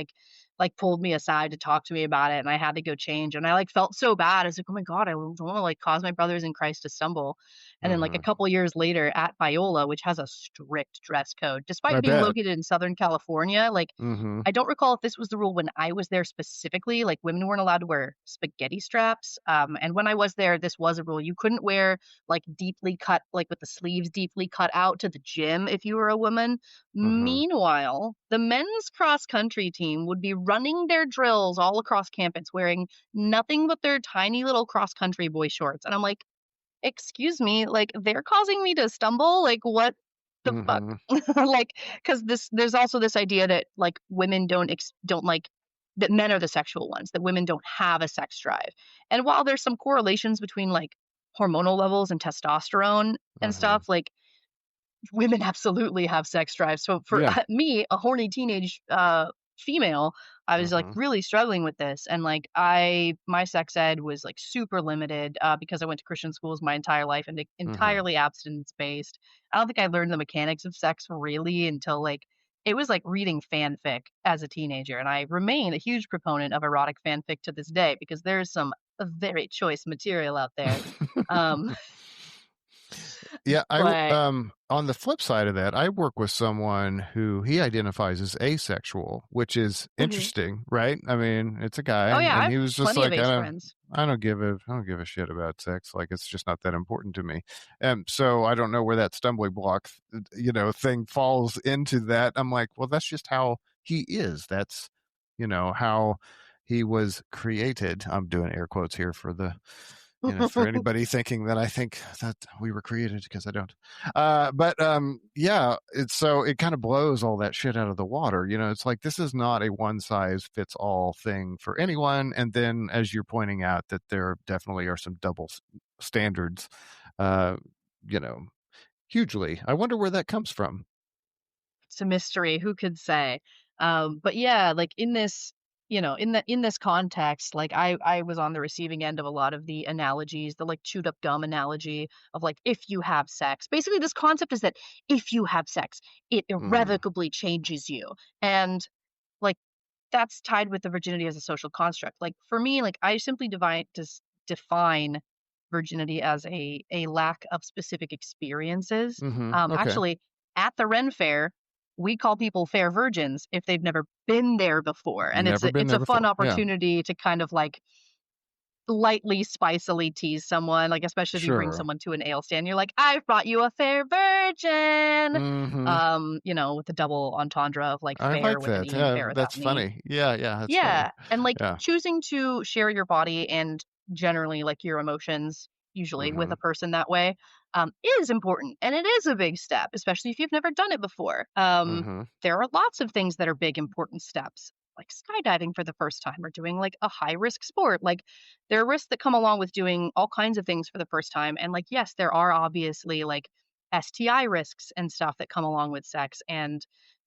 S2: like, pulled me aside to talk to me about it, and I had to go change, and I, like, felt so bad. I was like, "Oh my god, I don't wanna, like, cause my brothers in Christ to stumble." And then, like, a
S1: Mhm.
S2: couple years later at Biola, which has a strict dress code, despite
S1: I
S2: being
S1: bet.
S2: located in Southern California, like,
S1: Mhm.
S2: I don't recall if this was the rule when I was there specifically, like, women weren't allowed to wear spaghetti straps, and when I was there, this was a rule. You couldn't wear, like, deeply cut, like, with the sleeves deeply cut out to the gym if you were a woman.
S1: Mhm.
S2: Meanwhile, the men's cross country team would be running their drills all across campus wearing nothing but their tiny little cross country boy shorts, and I'm like, "Excuse me, like, they're causing me to stumble? Like, what the fuck?"
S1: Mhm.
S2: Like, because there's also this idea that, like, women don't like that men are the sexual ones, that women don't have a sex drive. And while there's some correlations between, like, hormonal levels and testosterone and
S1: Mhm.
S2: stuff, like women absolutely have sex drive. So for
S1: Yeah.
S2: me, a horny teenage female, I was like
S1: Mhm.
S2: really struggling with this, and like my sex ed was like super limited because I went to Christian schools my entire life and
S1: Mhm.
S2: entirely abstinence based. I don't think I learned the mechanics of sex really until like it was like reading fanfic as a teenager, and I remain a huge proponent of erotic fanfic to this day because there's some very choice material out there. Um,
S1: Yeah,
S2: but
S1: on the flip side of that, I work with someone who he identifies as asexual, which is
S2: Mhm.
S1: interesting, right? I mean, it's a guy,
S2: Oh yeah, I
S1: and
S2: have
S1: he was just
S2: plenty of
S1: like,
S2: ace friends.
S1: I don't give a shit about sex. Like, it's just not that important to me. So I don't know where that stumbling block, thing falls into that. I'm like, well, that's just how he is. That's, how he was created. I'm doing air quotes here for for anybody thinking that I think that we were created, because I don't. But yeah, it kind of blows all that shit out of the water. It's like, this is not a one size fits all thing for anyone. And then, as you're pointing out, that there definitely are some double standards, uh, you know, hugely. I wonder where that comes from.
S2: It's a mystery, who could say? But yeah, like in this, in this context, like I was on the receiving end of a lot of the analogies, the like chewed up gum analogy of like if you have sex. Basically, this concept is that if you have sex, it
S1: Hmm.
S2: irrevocably changes you. And like that's tied with the virginity as a social construct. Like for me, like I simply define virginity as a lack of specific experiences.
S1: Hmm. Okay.
S2: Actually, at the Ren Fair, we call people fair virgins if they've never been there before, and
S1: Never been
S2: it's
S1: there
S2: a fun
S1: before. Yeah.
S2: opportunity to kind of like lightly, spicily tease someone, like, especially if you bring
S1: Sure.
S2: someone to an ale stand, you're like, "I've brought you a fair virgin."
S1: Hmm.
S2: With the double entendre of, like,
S1: I
S2: fair
S1: like
S2: with an
S1: that.
S2: E and
S1: Yeah,
S2: fair without
S1: that's
S2: an E.
S1: funny. Yeah, yeah, that's funny.
S2: Yeah, and, like,
S1: Yeah.
S2: choosing to share your body and generally, like, your emotions, usually with
S1: Hmm.
S2: a person that way, is important, and it is a big step, especially if you've never done it before.
S1: Hmm.
S2: There are lots of things that are big, important steps, like skydiving for the first time or doing, like, a high-risk sport, like, there are risks that come along with doing all kinds of things for the first time, and, like, yes, there are obviously, like, STI risks and stuff that come along with sex, and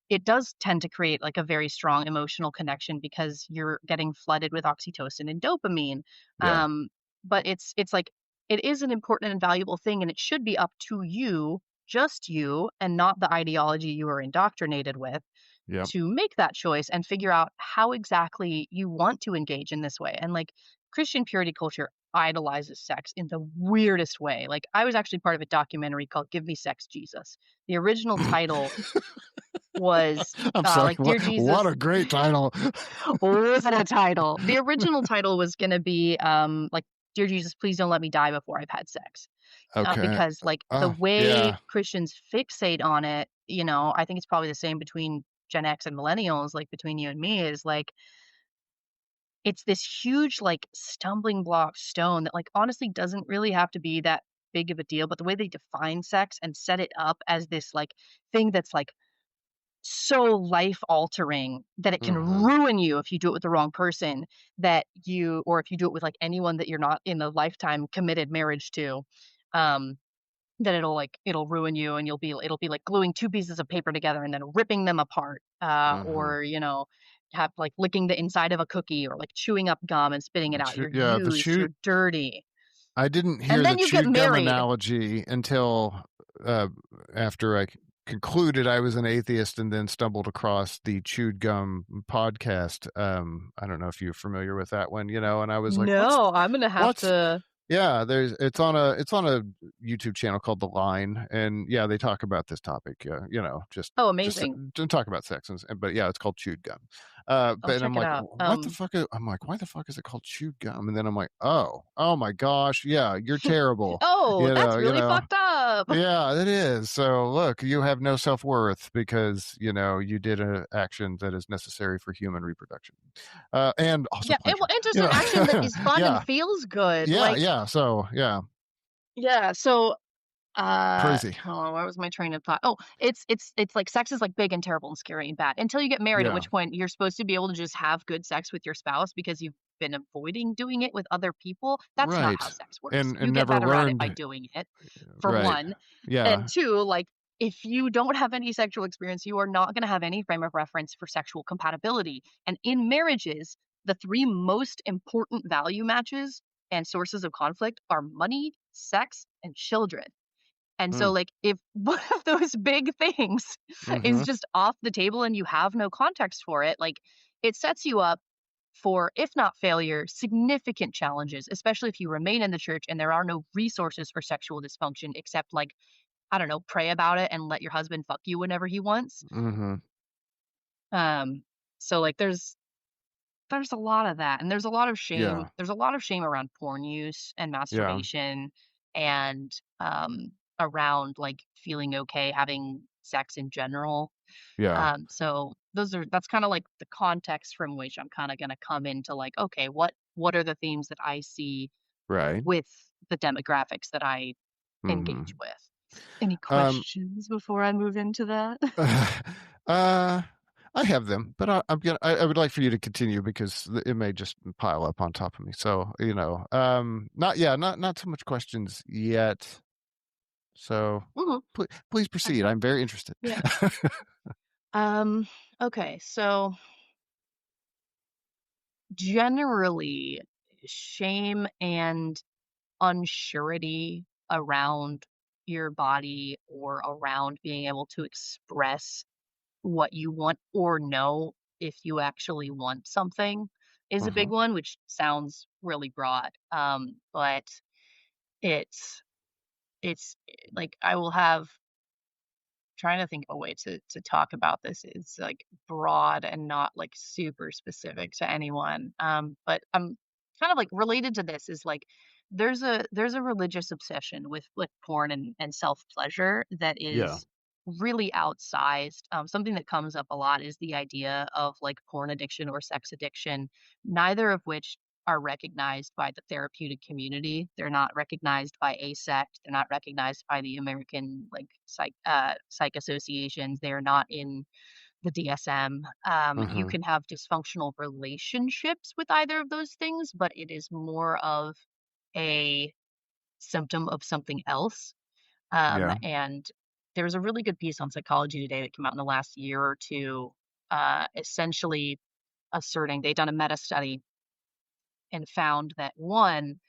S2: it does tend to create like a very strong emotional connection because you're getting flooded with oxytocin and dopamine.
S1: Yeah.
S2: Um, but it's like it is an important and valuable thing, and it should be up to you, just you, and not the ideology you are indoctrinated with
S1: Yep.
S2: to make that choice and figure out how exactly you want to engage in this way. And like Christian purity culture idolizes sex in the weirdest way. Like I was actually part of a documentary called Give Me Sex Jesus. The original title was,
S1: I'm sorry.
S2: like, "Dear
S1: What
S2: Jesus."
S1: a great title.
S2: Was it a title? The original title was gonna be, like, "Dear Jesus, please don't let me die before I've had sex."
S1: Okay.
S2: Because, like, the
S1: Oh,
S2: way
S1: yeah.
S2: Christians fixate on it, I think it's probably the same between Gen X and millennials, like, between you and me, is, like, it's this huge, like, stumbling block stone that, like, honestly doesn't really have to be that big of a deal, but the way they define sex and set it up as this, like, thing that's, like, so life altering that it can
S1: Mhm.
S2: ruin you if you do it with the wrong person or if you do it with like anyone that you're not in a lifetime committed marriage to, um that it'll ruin you and it'll be like gluing two pieces of paper together and then ripping them apart,
S1: Mhm.
S2: or have like licking the inside of a cookie or like chewing up gum and spitting it out. You're
S1: Yeah,
S2: used, you're dirty,
S1: I didn't
S2: and
S1: hear the
S2: then you get
S1: chewed gum
S2: married.
S1: analogy until, uh, after I concluded I was an atheist, and then stumbled across the chewed gum podcast. I don't know if you're familiar with that one, and I was like,
S2: No, I'm gonna have
S1: what's
S2: to.
S1: Yeah, it's on a YouTube channel called The Line, and yeah, they talk about this topic.
S2: Oh,
S1: Just
S2: amazing.
S1: don't talk about sex, but yeah, it's called chewed gum.
S2: I'll
S1: But I'm
S2: check it
S1: like,
S2: out.
S1: what the fuck? I'm like, why the fuck is it called chewed gum? And then I'm like, oh my gosh, yeah, you're terrible.
S2: Oh,
S1: You
S2: that's
S1: know, you
S2: really
S1: know.
S2: fucked up.
S1: Yeah, it is. So look, you have no self worth because you did an action that is necessary for human reproduction, and also
S2: Yeah,
S1: pleasure.
S2: and just an action that is fun and
S1: Yeah,
S2: feels good.
S1: yeah,
S2: Like,
S1: yeah. So yeah.
S2: yeah, so
S1: Crazy.
S2: Oh, where was my train of thought? Oh, it's like sex is like big and terrible and scary and bad until you get married, at
S1: Yeah.
S2: which point you're supposed to be able to just have good sex with your spouse because you've been avoiding doing it with other people. That's not how
S1: Right.
S2: sex works. You
S1: And
S2: get
S1: never
S2: better at it by
S1: learned.
S2: doing it, for
S1: Right.
S2: one. And
S1: Yeah.
S2: two, like if you don't have any sexual experience, you are not going to have any frame of reference for sexual compatibility. And in marriages, the three most important value matches and sources of conflict are money, sex, and children. And so,
S1: Mm.
S2: like, if one of those big things is
S1: Mhm.
S2: just off the table and you have no context for it, like, it sets you up for, if not failure, significant challenges, especially if you remain in the church and there are no resources for sexual dysfunction except, like, I don't know, pray about it and let your husband fuck you whenever he wants.
S1: Mhm.
S2: Um, so, like, there's a lot of that, and there's a lot of shame
S1: Yeah.
S2: there's a lot of shame around porn use and
S1: Yeah.
S2: masturbation and, around, like, feeling okay having sex in general.
S1: Yeah.
S2: So that's kinda, like, the context from which I'm kinda gonna come into, like, okay, what are the themes that I see
S1: Right.
S2: with the demographics that I engage
S1: Mhm.
S2: with? Any
S1: Um,
S2: questions before I move into that?
S1: uh, I have them, but I would like for you to continue because it may just pile up on top of me. So, not, yeah, not so much questions yet. So
S2: Mhm.
S1: please proceed.
S2: Okay.
S1: I'm very interested.
S2: Yeah. Um, okay, so generally, shame and unsurety around your body or around being able to express what you want or know if you actually want something is a big
S1: Mhm.
S2: one, which sounds really broad. But it's like I will have trying to think of a way to talk about this is like broad and not like super specific to anyone. But I'm kind of like related to this is like there's a religious obsession with porn and self pleasure that
S1: Yeah.
S2: is really outsized. Something that comes up a lot is the idea of like porn addiction or sex addiction, neither of which are recognized by the therapeutic community. They're not recognized by ASECT. They're not recognized by the American like psych associations. They're not in the DSM. You
S1: Mhm.
S2: can have dysfunctional relationships with either of those things, but it is more of a symptom of something else.
S1: Yeah.
S2: And there was a really good piece on Psychology Today that came out in the last year or two, essentially asserting they'd done a meta study and found that one,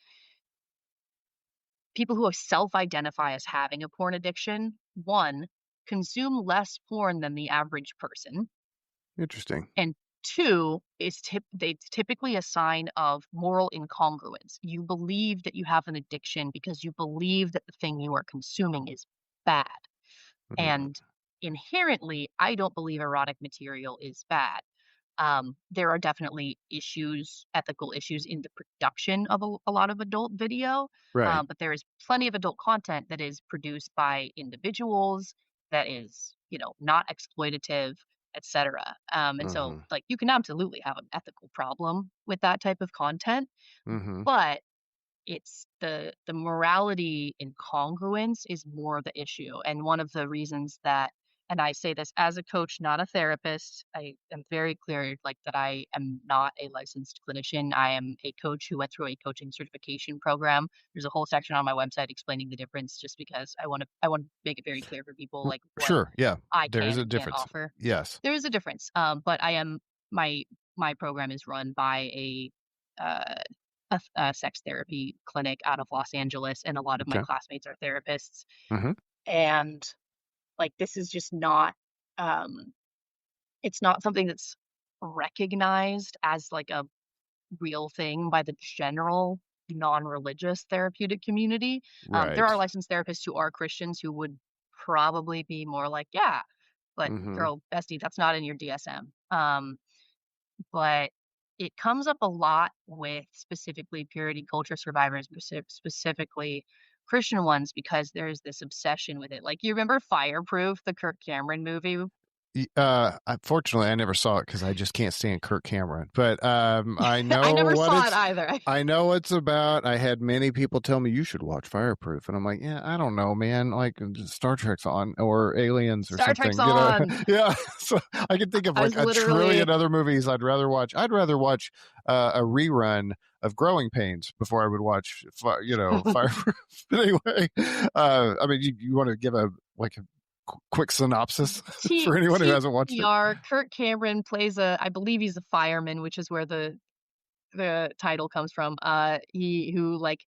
S2: people who self-identify as having a porn addiction, one, consume less porn than the average person,
S1: Interesting.
S2: and two, is they typically a sign of moral incongruence. You believe that you have an addiction because you believe that the thing you are consuming is bad.
S1: Mhm.
S2: And inherently, I don't believe erotic material is bad. There are definitely issues, ethical issues in the production of a lot of adult video,
S1: Right.
S2: but there is plenty of adult content that is produced by individuals that is, not exploitative, etc. And so,
S1: Mhm.
S2: like, you can absolutely have an ethical problem with that type of content,
S1: Mhm.
S2: but it's the morality incongruence is more the issue, and one of the reasons that and I say this as a coach, not a therapist, I am very clear, like, that I am not a licensed clinician, I am a coach who went through a coaching certification program. There's a whole section on my website explaining the difference just because I wanna make it very clear for people, like, what
S1: Sure. Yeah.
S2: I
S1: There is
S2: can
S1: a
S2: and can't
S1: difference.
S2: offer.
S1: Yes.
S2: There is a difference, but I am my my program is run by uh, a sex therapy clinic out of Los Angeles, and a lot of my
S1: Okay.
S2: classmates are therapists.
S1: Mhm.
S2: And like this is just not um, it's not something that's recognized as like a real thing by the general non-religious therapeutic community. There
S1: Right.
S2: are licensed therapists who are Christians who would probably be more like, yeah, but
S1: Mhm.
S2: girl, bestie, that's not in your DSM. But it comes up a lot with specifically purity culture survivors, specifically Christian ones, because there's this obsession with it. Like, you remember Fireproof, the Kirk Cameron movie?
S1: Unfortunately, I never saw it because I just can't stand Kirk Cameron. But I
S2: I
S1: know
S2: never
S1: what
S2: saw it
S1: it's.
S2: either.
S1: I know it's about. I had many people tell me you should watch Fireproof, and I'm like, yeah, I don't know, man. Like Star Trek's on, or Aliens, or
S2: Star Trek's
S1: something. You know,
S2: on.
S1: yeah. So I can think of
S2: I
S1: like
S2: was
S1: a
S2: literally
S1: trillion other movies I'd rather watch. I'd rather watch a rerun of Growing Pains before I would watch, Fireproof. But anyway, I mean, you want to give a like a quick synopsis for anyone who hasn't watched it?
S2: TLDR. Kirk Cameron plays I believe he's a fireman, which is where the title comes from. He who like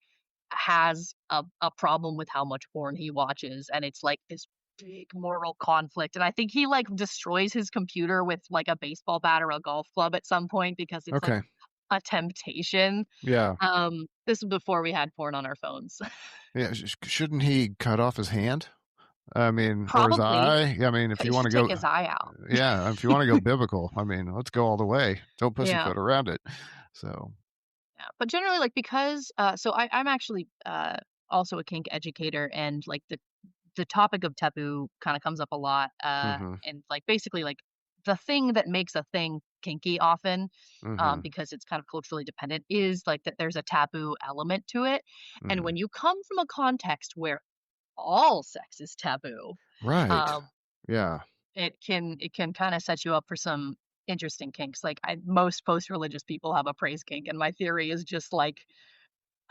S2: has a problem with how much porn he watches, and it's like this big moral conflict. And I think he like destroys his computer with like a baseball bat or a golf club at some point because it's like
S1: Okay.
S2: a temptation.
S1: Yeah.
S2: This was before we had porn on our phones.
S1: Yeah. Shouldn't he cut off his hand? I mean, or his
S2: Probably.
S1: eye? I mean, if
S2: He
S1: you want
S2: should
S1: to
S2: take
S1: go,
S2: his eye out.
S1: yeah, if you want to go biblical, I mean, let's go all the way. Don't
S2: Yeah.
S1: pussyfoot around it. So,
S2: Yeah, but generally, like, because so I'm actually also a kink educator, and like the topic of taboo kind of comes up a lot,
S1: mm-hmm,
S2: and like basically like the thing that makes a thing kinky often,
S1: mm-hmm,
S2: because it's kind of culturally dependent, is like that there's a taboo element to it, and
S1: mm-hmm.
S2: when you come from a context where all sex is taboo,
S1: Right.
S2: um,
S1: Yeah.
S2: it can kind of set you up for some interesting kinks. Like most post religious people have a praise kink, and my theory is just like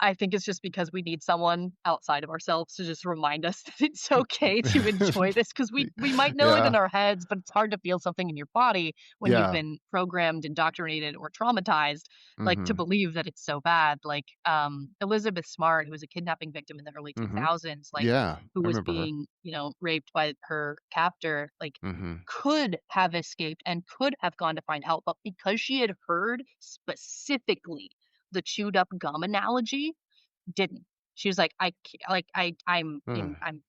S2: I think it's just because we need someone outside of ourselves to just remind us that it's okay to enjoy this, because we might know it in
S1: Yeah.
S2: our heads, but it's hard to feel something in your body when you've
S1: Yeah.
S2: been programmed, indoctrinated, or traumatized, like, to
S1: Mm-hmm.
S2: believe that it's so bad. Like, Elizabeth Smart, who was a kidnapping victim in the early
S1: Mm-hmm.
S2: 2000s, like,
S1: Yeah.
S2: who
S1: I
S2: was
S1: remember her.
S2: being, raped by her captor, like,
S1: Mm-hmm.
S2: could have escaped and could have gone to find help, but because she had heard specifically the chewed up gum analogy, didn't. She was like, "I ca like, I'm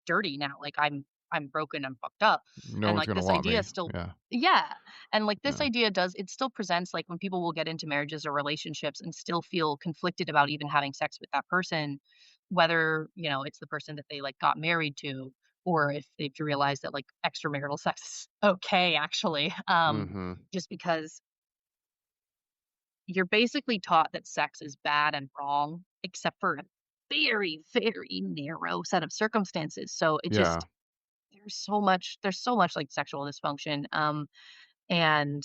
S2: dirty now, like, I'm broken, I'm fucked up."
S1: No
S2: And,
S1: one's
S2: like,
S1: gonna
S2: this
S1: want
S2: idea
S1: me.
S2: still.
S1: Yeah.
S2: Yeah, and, like, this
S1: Yeah.
S2: idea does it still presents, like, when people will get into marriages or relationships and still feel conflicted about even having sex with that person, whether, it's the person that they, like, got married to, or if they've realized that, like, extramarital sex is okay, actually,
S1: Mm-hmm.
S2: just because you're basically taught that sex is bad and wrong, except for a very, very narrow set of circumstances. So it
S1: Yeah.
S2: just there's so much like sexual dysfunction. And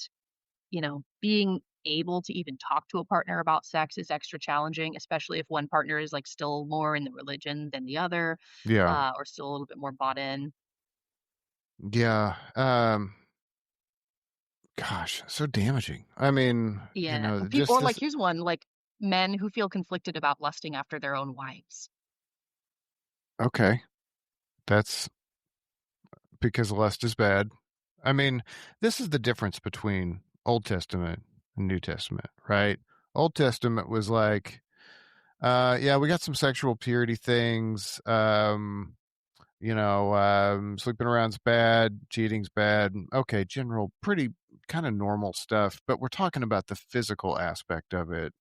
S2: being able to even talk to a partner about sex is extra challenging, especially if one partner is like still more in the religion than the other,
S1: Yeah.
S2: or still a little bit more bought in.
S1: Yeah. Gosh, so damaging. I mean,
S2: Yeah.
S1: just
S2: Or like
S1: this.
S2: here's one, like men who feel conflicted about lusting after their own wives.
S1: Okay. That's because lust is bad. I mean, this is the difference between Old Testament and New Testament, right? Old Testament was like, yeah, we got some sexual purity things. Sleeping around's bad, cheating's bad. Okay, general, pretty kind of normal stuff. But we're talking about the physical aspect of it.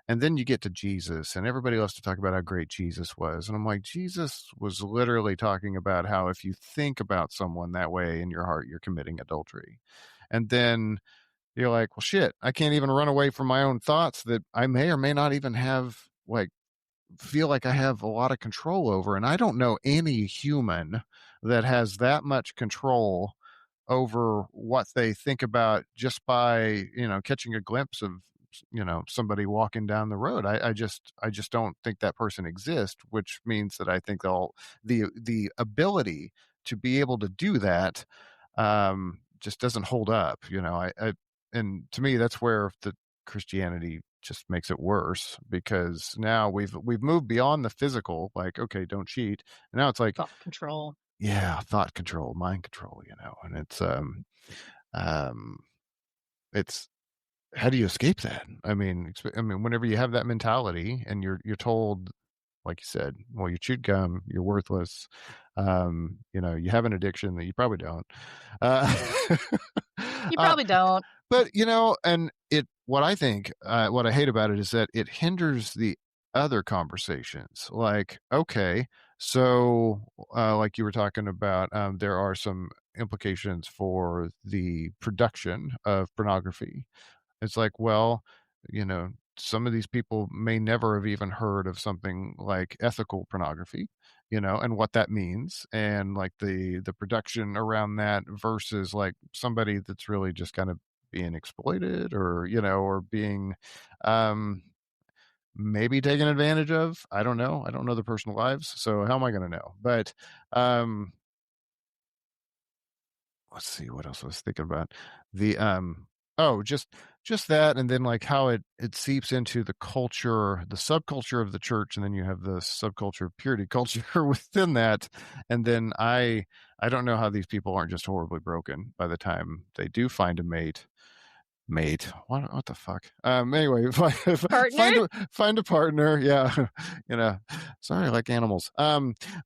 S1: And then you get to Jesus, and everybody loves to talk about how great Jesus was. And I'm like, Jesus was literally talking about how if you think about someone that way in your heart, you're committing adultery. And then you're like, well, shit, I can't even run away from my own thoughts that I may or may not even have, like, feel like I have a lot of control over. And I don't know any human that has that much control over what they think about just by, catching a glimpse of, somebody walking down the road. I just don't think that person exists, which means that I think the ability to be able to do that just doesn't hold up. And to me, that's where the Christianity just makes it worse, because now we've moved beyond the physical, like, okay, don't cheat. And now it's like,
S2: Thought control.
S1: yeah, thought control, mind control, and um it's how do you escape that? I mean, whenever you have that mentality and you're told, like you said, well, you chewed gum, you're worthless, you have an addiction that you probably don't. Uh,
S2: You
S1: uh,
S2: probably don't.
S1: but and what I think, what I hate about it is that it hinders the other conversations. Like, okay, so like you were talking about, there are some implications for the production of pornography. It's like, well, some of these people may never have even heard of something like ethical pornography, and what that means, and like the production around that versus like somebody that's really just kind of being exploited, or being um maybe taken advantage of. I don't know. I don't know the personal lives, so how am I going to know? But um let's see what else I was thinking about. The oh, just that, and then like how it seeps into the culture, the subculture of the church, and then you have the subculture of purity culture within that. And then I don't know how these people aren't just horribly broken by the time they do find a mate. What the fuck? Anyway,
S2: Partner?
S1: find a partner. Yeah. Sorry, I like animals.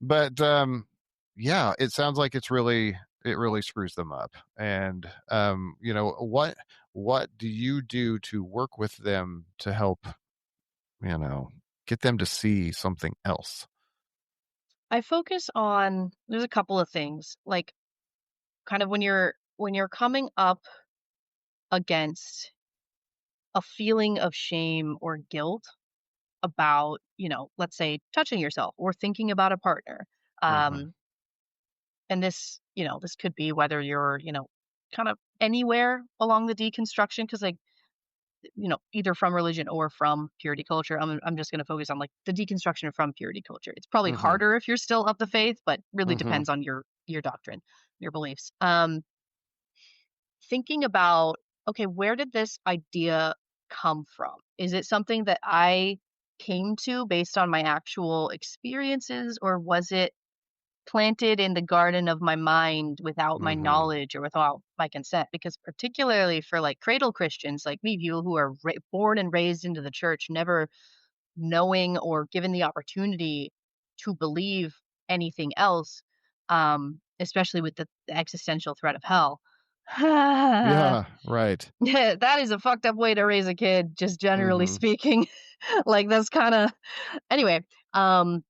S1: But yeah, it sounds like it really screws them up. And what do you do to work with them to help, you know, get them to see something else?
S2: I focus on there's a couple of things. Like kind of when you're coming up against a feeling of shame or guilt about, let's say touching yourself or thinking about a partner.
S1: Mhm.
S2: Um and this could be whether you're, kind of anywhere along the deconstruction because like, either from religion or from purity culture. I'm just going to focus on like the deconstruction from purity culture. It's probably
S1: Mhm.
S2: harder if you're still of the faith, but really
S1: Mhm.
S2: depends on your doctrine, your beliefs. Thinking about, okay, where did this idea come from? Is it something that I came to based on my actual experiences, or was it planted in the garden of my mind without my
S1: Mhm.
S2: knowledge or without my consent? Because particularly for like cradle Christians like me, people who are born and raised into the church, never knowing or given the opportunity to believe anything else, especially with the existential threat of hell.
S1: Yeah, right.
S2: That is a fucked up way to raise a kid, just generally
S1: Mhm.
S2: speaking. Like that's kind of anyway. Um,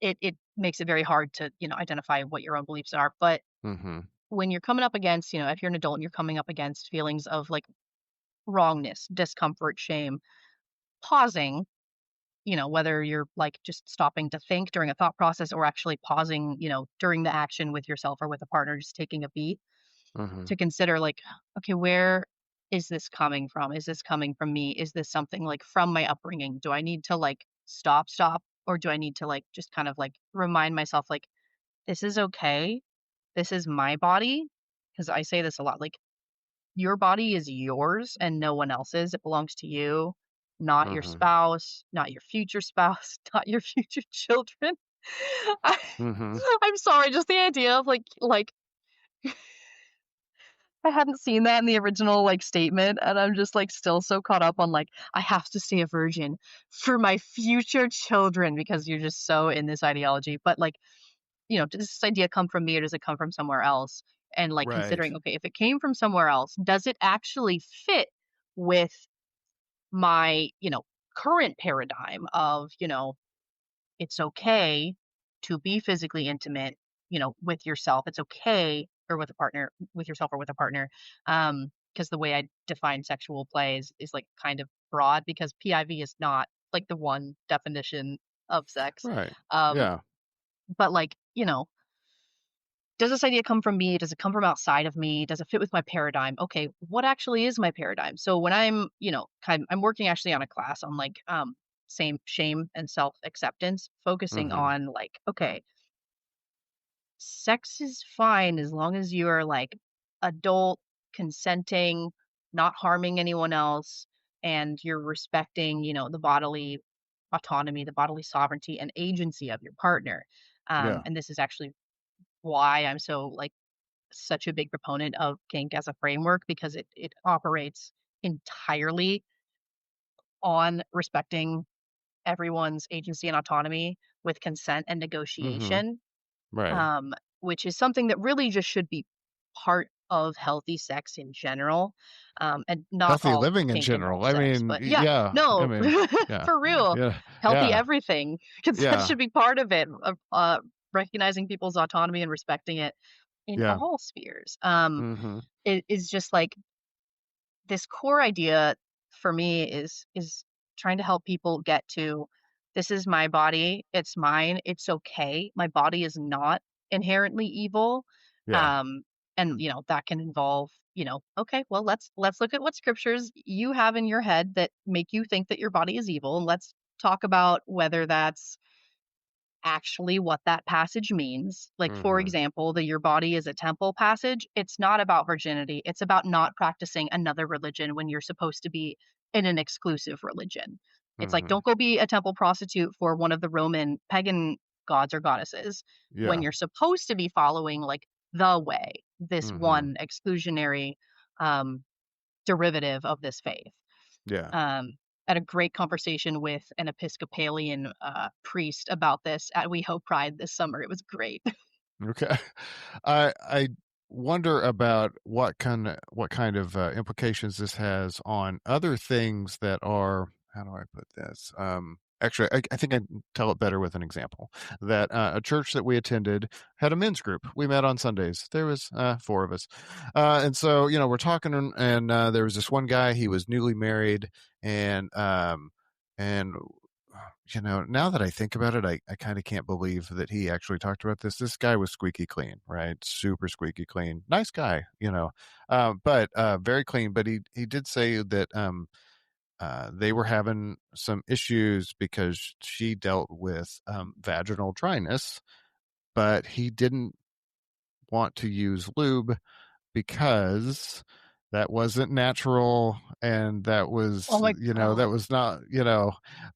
S2: it makes it very hard to identify what your own beliefs are. But
S1: Mhm.
S2: when you're coming up against, if you're an adult and you're coming up against feelings of like wrongness, discomfort, shame, pausing, whether you're like just stopping to think during a thought process or actually pausing, during the action with yourself or with a partner, just taking a beat
S1: Mhm.
S2: to consider like, okay, where is this coming from? Is this coming from me? Is this something like from my upbringing? Do I need to like stop, or do I need to like just kind of like remind myself like this is okay. This is my body. Because I say this a lot, like your body is yours and no one else's. It belongs to you, not your
S1: Mhm.
S2: spouse, not your future spouse, not your future children. I,
S1: Mhm.
S2: I'm sorry, just the idea of like I hadn't seen that in the original, like, statement, and I'm just, like, still so caught up on, like, I have to stay a virgin for my future children because you're just so in this ideology, but, like, does this idea come from me or does it come from somewhere else? And, like,
S1: Right.
S2: considering, okay, if it came from somewhere else, does it actually fit with my, current paradigm of, it's okay to be physically intimate, with yourself. It's okay or with a partner, with yourself or with a partner. Because the way I define sexual play is like kind of broad because PIV is not like the one definition of sex.
S1: Right.
S2: Um,
S1: Yeah.
S2: but like, does this idea come from me? Does it come from outside of me? Does it fit with my paradigm? Okay, what actually is my paradigm? So when I'm, I'm working actually on a class on like same shame and self acceptance, focusing
S1: Mhm.
S2: on like, okay, sex is fine as long as you are like adult, consenting, not harming anyone else, and you're respecting, the bodily autonomy, the bodily sovereignty and agency of your partner.
S1: Yeah.
S2: And this is actually why I'm so like such a big proponent of kink as a framework because it operates entirely on respecting everyone's agency and autonomy with consent and
S1: Mhm.
S2: negotiation,
S1: Right.
S2: um, which is something that really just should be part of healthy sex in general, and not
S1: Healthy
S2: all
S1: living in
S2: kink
S1: general.
S2: involves
S1: I
S2: sex.
S1: mean,
S2: But yeah,
S1: I
S2: no,
S1: mean, yeah.
S2: for real,
S1: Yeah.
S2: healthy
S1: Yeah.
S2: everything. Consent
S1: Yeah.
S2: should be part of it. Recognizing people's autonomy and respecting it. in
S1: Yeah.
S2: all spheres.
S1: Mhm.
S2: It is just like this core idea for me is trying to help people get to, this is my body, it's mine, it's okay. My body is not inherently evil.
S1: Yeah.
S2: Um and that can involve, okay, well, let's look at what scriptures you have in your head that make you think that your body is evil, and let's talk about whether that's actually what that passage means. Like, for
S1: Mhm.
S2: example, the your body is a temple passage. It's not about virginity. It's about not practicing another religion when you're supposed to be in an exclusive religion. It's like,
S1: Mhm.
S2: don't go be a temple prostitute for one of the Roman pagan gods or goddesses when
S1: Yeah.
S2: you're supposed to be following like the way, this
S1: Mhm.
S2: one exclusionary um, derivative of this faith.
S1: Yeah.
S2: um, had a great conversation with an Episcopalian priest about this at We Hope Pride this summer. It was great.
S1: Okay. I wonder about what kind of implications this has on other things that are, how do I put this? Actually, I think I can tell it better with an example. That a church that we attended had a men's group. We met on Sundays. There was four of us, and so we're talking, and there was this one guy. He was newly married, and now that I think about it, I kind of can't believe that he actually talked about this. This guy was squeaky clean, right? Super squeaky clean. Nice guy, but very clean. But he did say that they were having some issues because she dealt with vaginal dryness, but he didn't want to use lube because that wasn't natural, and that
S2: Oh
S1: was,
S2: my
S1: that
S2: god.
S1: was not,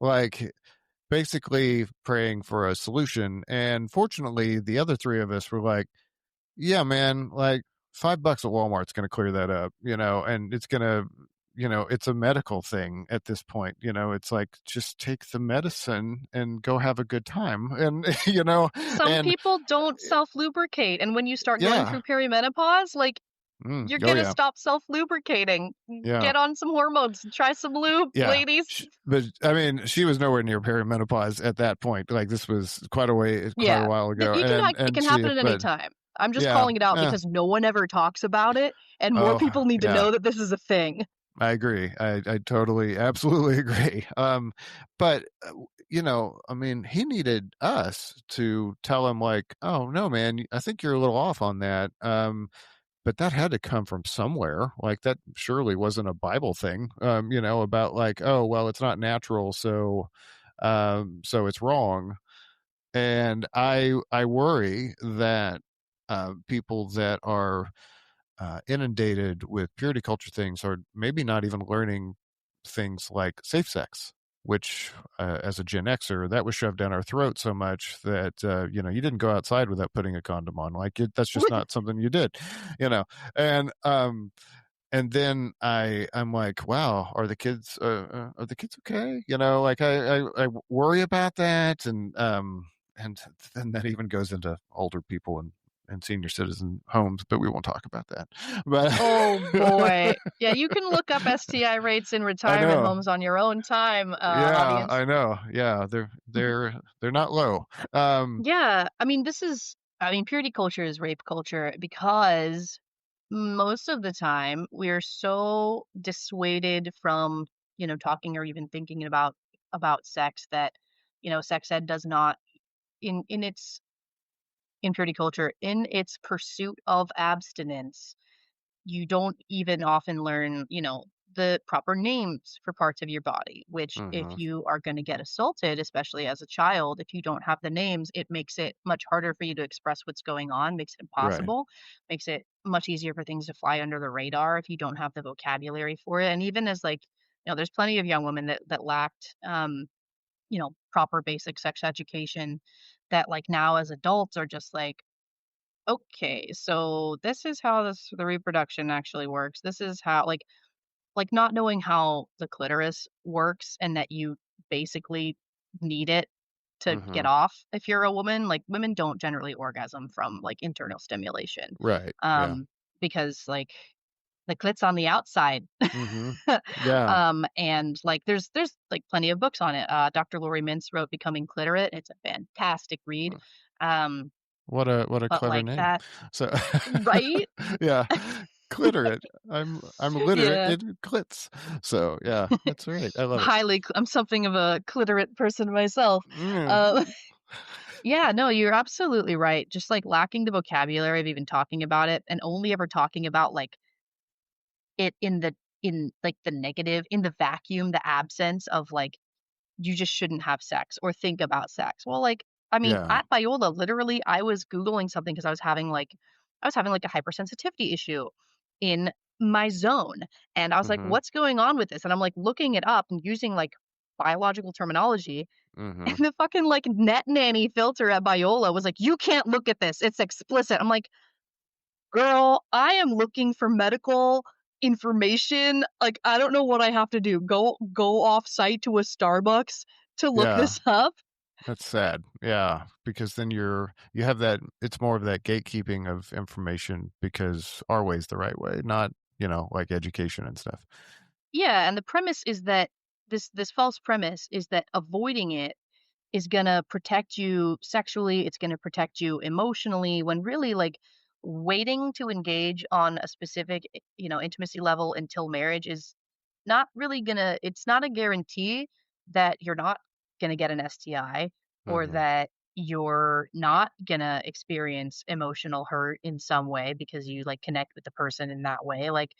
S1: like basically praying for a solution. And fortunately, the other three of us were like, yeah, man, like $5 at Walmart's going to clear that up, and it's going to, it's a medical thing at this point. It's like, just take the medicine and go have a good time. And,
S2: Some
S1: and
S2: people don't self lubricate, and when you start going
S1: yeah.
S2: through perimenopause, like, you're
S1: Oh,
S2: gonna
S1: yeah.
S2: stop self lubricating.
S1: Yeah.
S2: Get on some hormones. Try some lube,
S1: Yeah.
S2: ladies.
S1: But I mean, she was nowhere near perimenopause at that point. Like, this was quite a
S2: Yeah,
S1: while ago.
S2: you can. It
S1: And
S2: can
S1: she,
S2: happen at any
S1: but
S2: time. I'm just
S1: yeah.
S2: calling it out
S1: eh,
S2: because no one ever talks about it, and more
S1: oh,
S2: people need to
S1: yeah.
S2: know that this is a thing.
S1: I agree. I totally, absolutely agree. But I mean, he needed us to tell him, like, oh no, man, I think you're a little off on that. But that had to come from somewhere. Like, that surely wasn't a Bible thing. About like, oh well, it's not natural, so it's wrong. And I worry that people that are inundated with purity culture things are maybe not even learning things like safe sex, which, as a Gen Xer, that was shoved down our throat so much that, you didn't go outside without putting a condom on. Like, that's just not something you did, you know. And and then I'm like, wow, are the kids okay? Like, I worry about that. And then that even goes into older people and senior citizen homes, but we won't talk about that.
S2: Oh boy.
S1: But
S2: Yeah, you can look up STI rates in
S1: I
S2: retirement
S1: know.
S2: homes on your own time,
S1: Yeah,
S2: audience.
S1: I know. Yeah, they're not low.
S2: Yeah, I mean, purity culture is rape culture because most of the time we're so dissuaded from, talking or even thinking about sex that, sex ed does not in its in purity culture, in its pursuit of abstinence, you don't even often learn, the proper names for parts of your body, which if
S1: Mhm.
S2: you are going to get assaulted, especially as a child, if you don't have the names, it makes it much harder for you to express what's going on, makes it
S1: Right.
S2: impossible, makes it much easier for things to fly under the radar if you don't have the vocabulary for it. And even as like, there's plenty of young women that lacked proper basic sex education that like now as adults are just like, okay, so this is how the reproduction actually works. This is how like not knowing how the clitoris works and that you basically need it to get
S1: Mhm.
S2: off if you're a woman. Like women don't generally orgasm from like internal stimulation.
S1: Right. Yeah.
S2: Um because like the clit's on the outside.
S1: Mhm. Yeah.
S2: And like there's like plenty of books on it. Dr. Lori Mintz wrote Becoming Cliterate. It's a fantastic read. Um
S1: What a
S2: but
S1: clever
S2: like
S1: name.
S2: that,
S1: So
S2: right?
S1: yeah, cliterate. I'm literate
S2: Yeah.
S1: in clits. So yeah, that's right. I love it.
S2: I'm something of a cliterate person myself. Uh,
S1: Mm,
S2: yeah, no, you're absolutely right. Just like lacking the vocabulary of even talking about it and only ever talking about like it in like the negative, in the vacuum, the absence of like you just shouldn't have sex or think about sex. Well, like, I mean,
S1: yeah.
S2: at Biola, literally, I was Googling something because I was having like a hypersensitivity issue in my zone. And I was like,
S1: Mhm.
S2: what's going on with this? And I'm like looking it up and using like biological terminology. And
S1: Mhm.
S2: the fucking like net nanny filter at Biola was like, you can't look at this. It's explicit. I'm like, girl, I am looking for medical information. Like, I don't know what I have to do. Go off site to a Starbucks to look
S1: Yeah.
S2: this up?
S1: That's sad. Yeah, because then you have that it's more of that gatekeeping of information because our way's the right way, not, like education and stuff.
S2: Yeah, and the premise is that this false premise is that avoiding it is gonna protect you sexually, it's gonna protect you emotionally, when really, like, waiting to engage on a specific, intimacy level until marriage is not really gonna it's not a guarantee that you're not gonna get an STI or
S1: Mhm.
S2: that you're not gonna experience emotional hurt in some way because you, like, connect with the person in that way, like,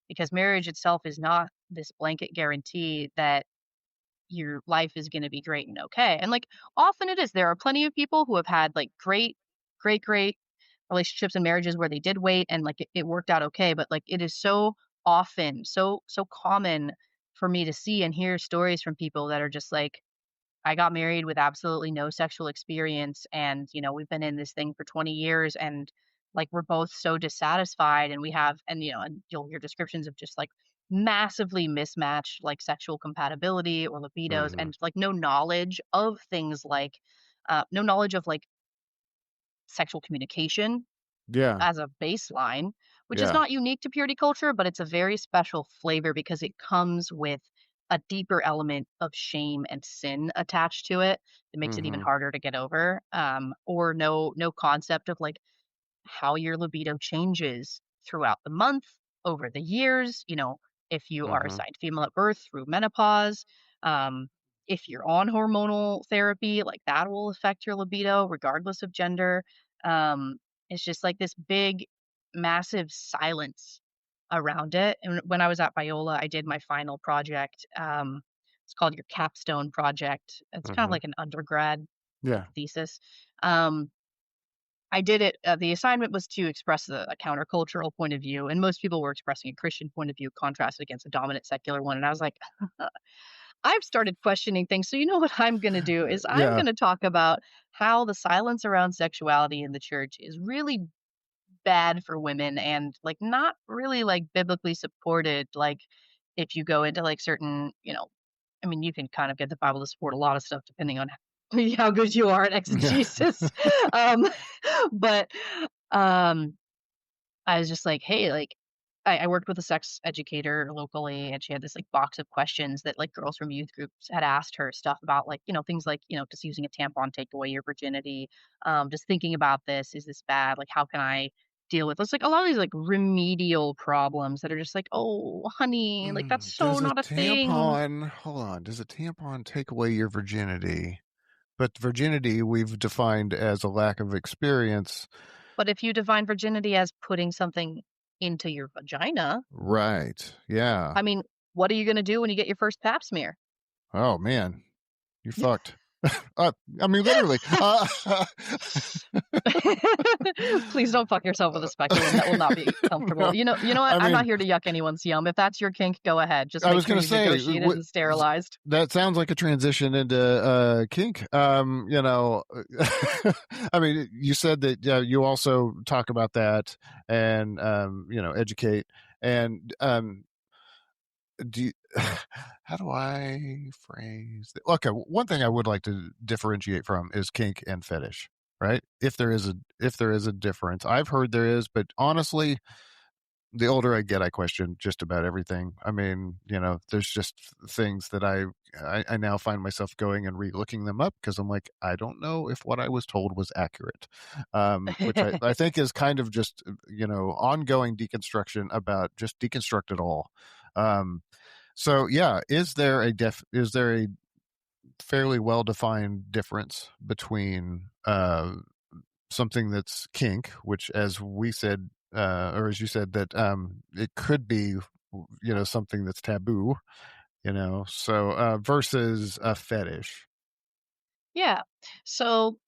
S2: because marriage itself is not this blanket guarantee that your life is gonna be great and okay, and, like, often it is. There are plenty of people who have had, like, great relationships and marriages where they did wait and, like, it worked out okay, but, like, it is so often, so common for me to see and hear stories from people that are just like, I got married with absolutely no sexual experience and, we've been in this thing for 20 years and like we're both so dissatisfied and we have and you'll hear descriptions of just like massively mismatched like sexual compatibility or libidos
S1: Mhm.
S2: and like no knowledge of things like no knowledge of like sexual communication
S1: Yeah.
S2: as a baseline, which is
S1: Yeah.
S2: not unique to purity culture, but it's a very special flavor because it comes with a deeper element of shame and sin attached to it that makes it even
S1: Mhm.
S2: harder to get over. Or no concept of like how your libido changes throughout the month, over the years, if you are
S1: Mhm.
S2: assigned female at birth through menopause, um, if you're on hormonal therapy, like that will affect your libido regardless of gender. Um, it's just like this big, massive silence around it. And when I was at Biola, I did my final project. It's called your capstone project. It's kind of
S1: Mhm.
S2: like an undergrad like
S1: Yeah.
S2: thesis. Um, I did it the assignment was to express a countercultural point of view, and most people were expressing a Christian point of view contrasted against a dominant secular one, and I was like, "I've started questioning things, so you know what I'm gonna do is I'm
S1: Yeah.
S2: gonna talk about how the silence around sexuality in the church is really bad for women and, like, not really, like, biblically supported, like, if you go into, like, certain, I mean, you can kind of get the Bible to support a lot of stuff depending on how good you are at
S1: Yeah.
S2: exegesis, um, but, um, I was just like, "Hey," like, I worked with a sex educator locally, and she had this, like, box of questions that, like, girls from youth groups had asked her stuff about, like, things like, "Does using a tampon take away your virginity? Just thinking about this, is this bad? Like, how can I deal with this?" Like, a lot of these, like, remedial problems that are just like, "Oh, honey, like, that's so
S1: Does a
S2: not a thing."
S1: tampon hold on, does a tampon take away your virginity? But virginity we've defined as a lack of experience.
S2: But if you define virginity as putting something into your vagina,
S1: Right. Yeah.
S2: I mean, what are you gonna do when you get your first pap smear?
S1: Oh man, you fucked. Uh, I mean, literally.
S2: Please don't fuck yourself with a speculum, that will not be comfortable.
S1: No,
S2: You know what?
S1: I
S2: I'm not
S1: mean,
S2: here to yuck anyone's yum. If that's your kink, go ahead. Just
S1: I
S2: make
S1: was
S2: sure
S1: gonna
S2: you've
S1: say
S2: negotiated and sterilized.
S1: that sounds like a transition into kink. I mean, you said that you also talk about that and educate and do you, how do I phrase it? Okay, one thing I would like to differentiate from is kink and fetish, right? If there is a difference, I've heard there is, but honestly, the older I get, I question just about everything. I mean, there's just things that I now find myself going and re-looking them up because I'm like, I don't know if what I was told was accurate, which I think is kind of just ongoing deconstruction about just deconstruct it all. Um, so yeah, is there a fairly well defined difference between something that's kink, which, as we said, or as you said, that it could be, something that's taboo, so versus a fetish.
S2: Yeah. So